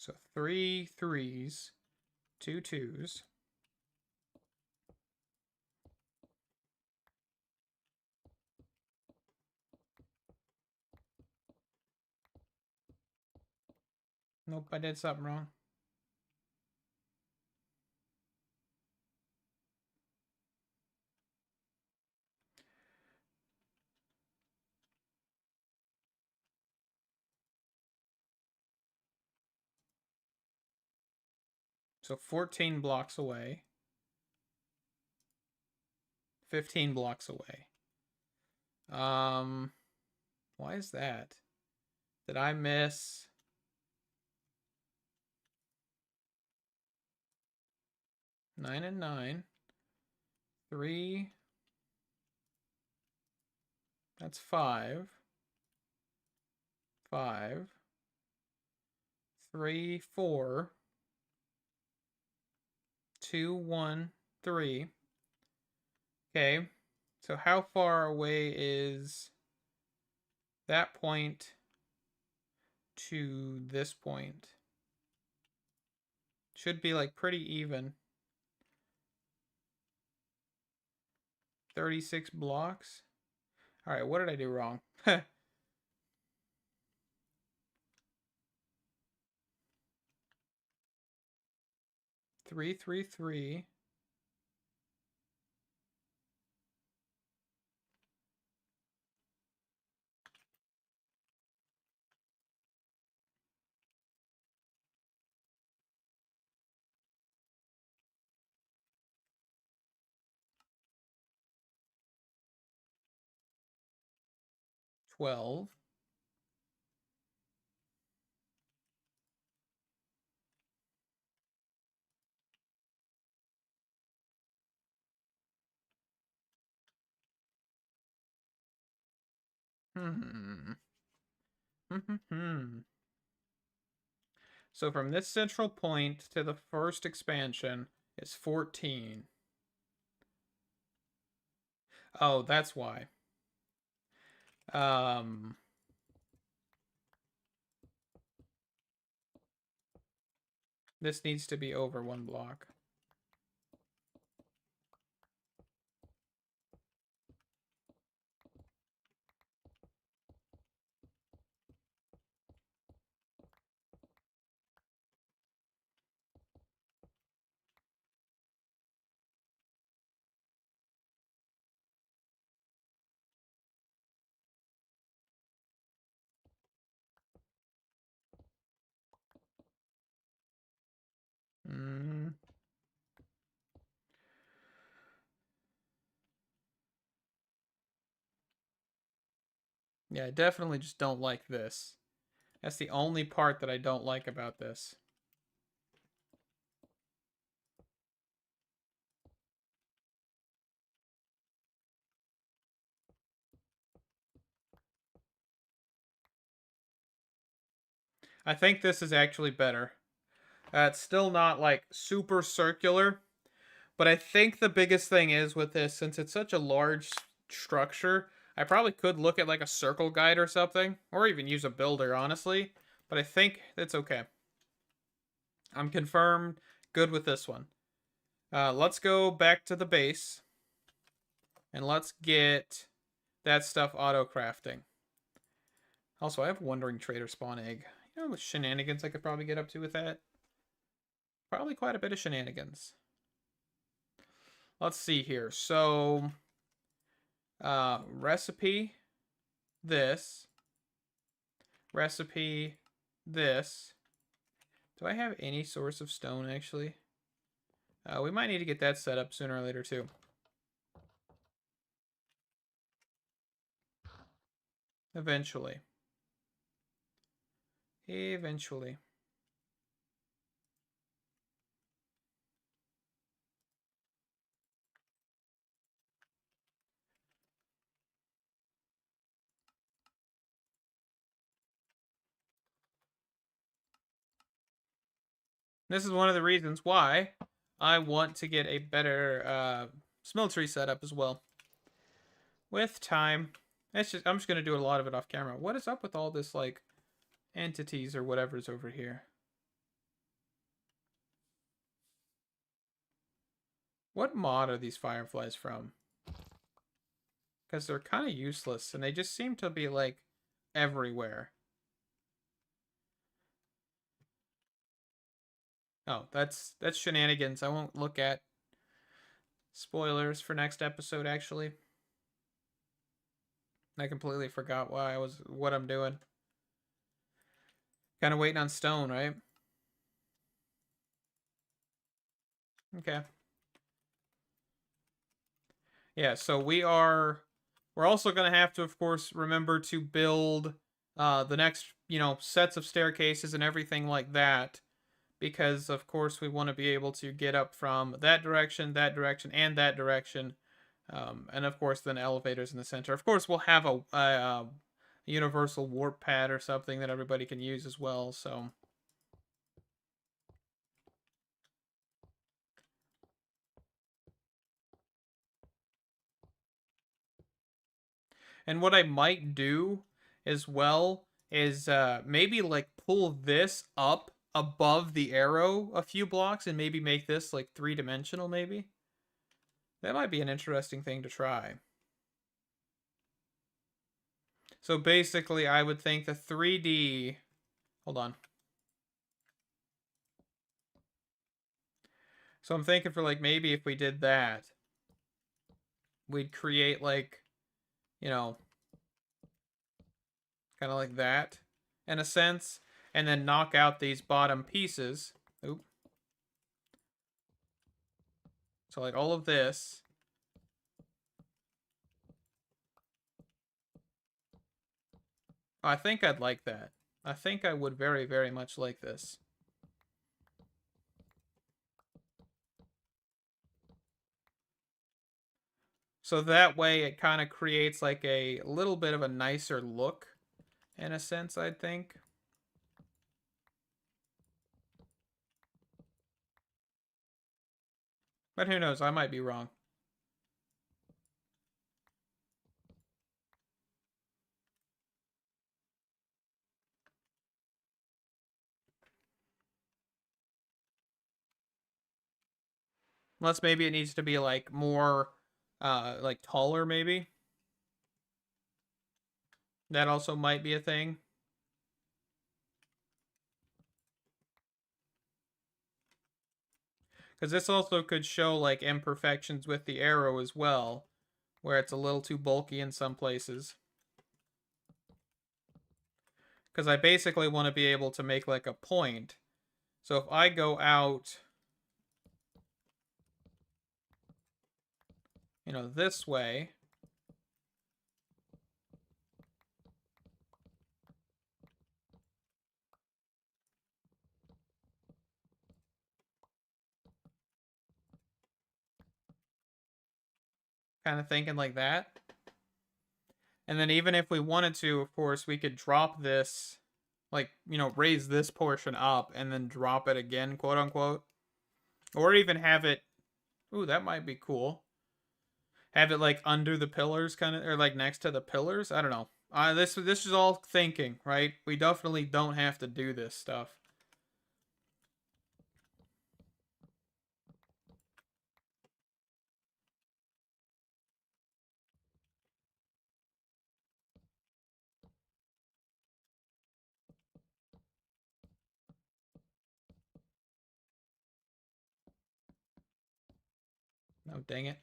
So 3 3s, 2 2s. Nope, I did something wrong. So 14 blocks away. 15 blocks away. Why is that? Did I miss? Nine and 9. 3. That's 5. 5. 3 4. 2 1 3. Okay. So how far away is that point to this point? Should be like pretty even. 36 blocks. All right, what did I do wrong? 3 3 3. 12. Hmm. So from this central point to the first expansion is 14. Oh, that's why. This needs to be over 1 block. Yeah, I definitely just don't like this. That's the only part that I don't like about this. I think this is actually better. It's still not like super circular, but I think the biggest thing is with this, since it's such a large structure, I probably could look at like a circle guide or something, or even use a builder, honestly. But I think it's okay. I'm confirmed good with this one. Let's go back to the base. And let's get that stuff auto crafting. Also, I have Wandering Trader spawn egg. You know what shenanigans I could probably get up to with that? Probably quite a bit of shenanigans. Let's see here. So, recipe this. Recipe this. Do I have any source of stone, actually? We might need to get that set up sooner or later, too. Eventually. Eventually. This is one of the reasons why I want to get a better smeltery setup as well. With time. I'm just gonna do a lot of it off camera. What is up with all this like entities or whatever's over here? What mod are these fireflies from? Because they're kind of useless, and they just seem to be, like, everywhere. Oh, that's shenanigans. I won't look at spoilers for next episode, actually. I completely forgot what I'm doing. Kind of waiting on stone, right? Okay. Yeah, so we're also going to have to, of course, remember to build the next, sets of staircases and everything like that, because of course we want to be able to get up from that direction, and that direction, and of course then elevators in the center. Of course, we'll have a universal warp pad or something that everybody can use as well. So. And what I might do as well is maybe like pull this up above the arrow a few blocks and maybe make this like 3-dimensional maybe. That might be an interesting thing to try. So basically I would think the 3D, hold on. So I'm thinking for like maybe if we did that, we'd create like, kind of like that in a sense, and then knock out these bottom pieces. Oop. So like all of this. I think I'd like that. I think I would very, very much like this. So that way it kind of creates like a little bit of a nicer look in a sense, I think. But who knows, I might be wrong. Unless maybe it needs to be like more like taller maybe. That also might be a thing. Because this also could show like imperfections with the arrow as well, where it's a little too bulky in some places. Because I basically want to be able to make like a point. So if I go out, this way, kind of thinking like that. And then even if we wanted to, of course, we could drop this, like, raise this portion up and then drop it again, quote unquote. Or even have it, ooh, that might be cool. Have it like under the pillars, kind of, or like next to the pillars. I don't know. This is all thinking, right? We definitely don't have to do this stuff. Oh, dang it.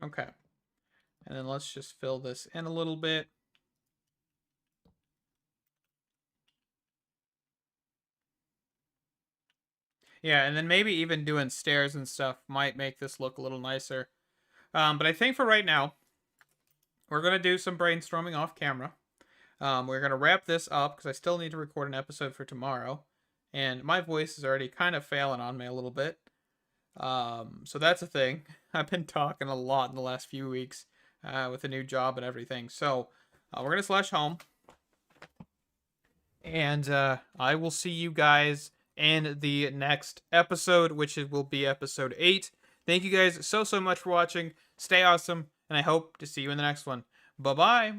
Okay. And then let's just fill this in a little bit. Yeah, and then maybe even doing stairs and stuff might make this look a little nicer. But I think for right now, we're going to do some brainstorming off camera. We're going to wrap this up because I still need to record an episode for tomorrow. and my voice is already kind of failing on me a little bit. So that's a thing. I've been talking a lot in the last few weeks with a new job and everything. So we're gonna slash home, and I will see you guys in the next episode, which will be episode 8. Thank you guys so much for watching. Stay awesome, and I hope to see you in the next one. Bye bye.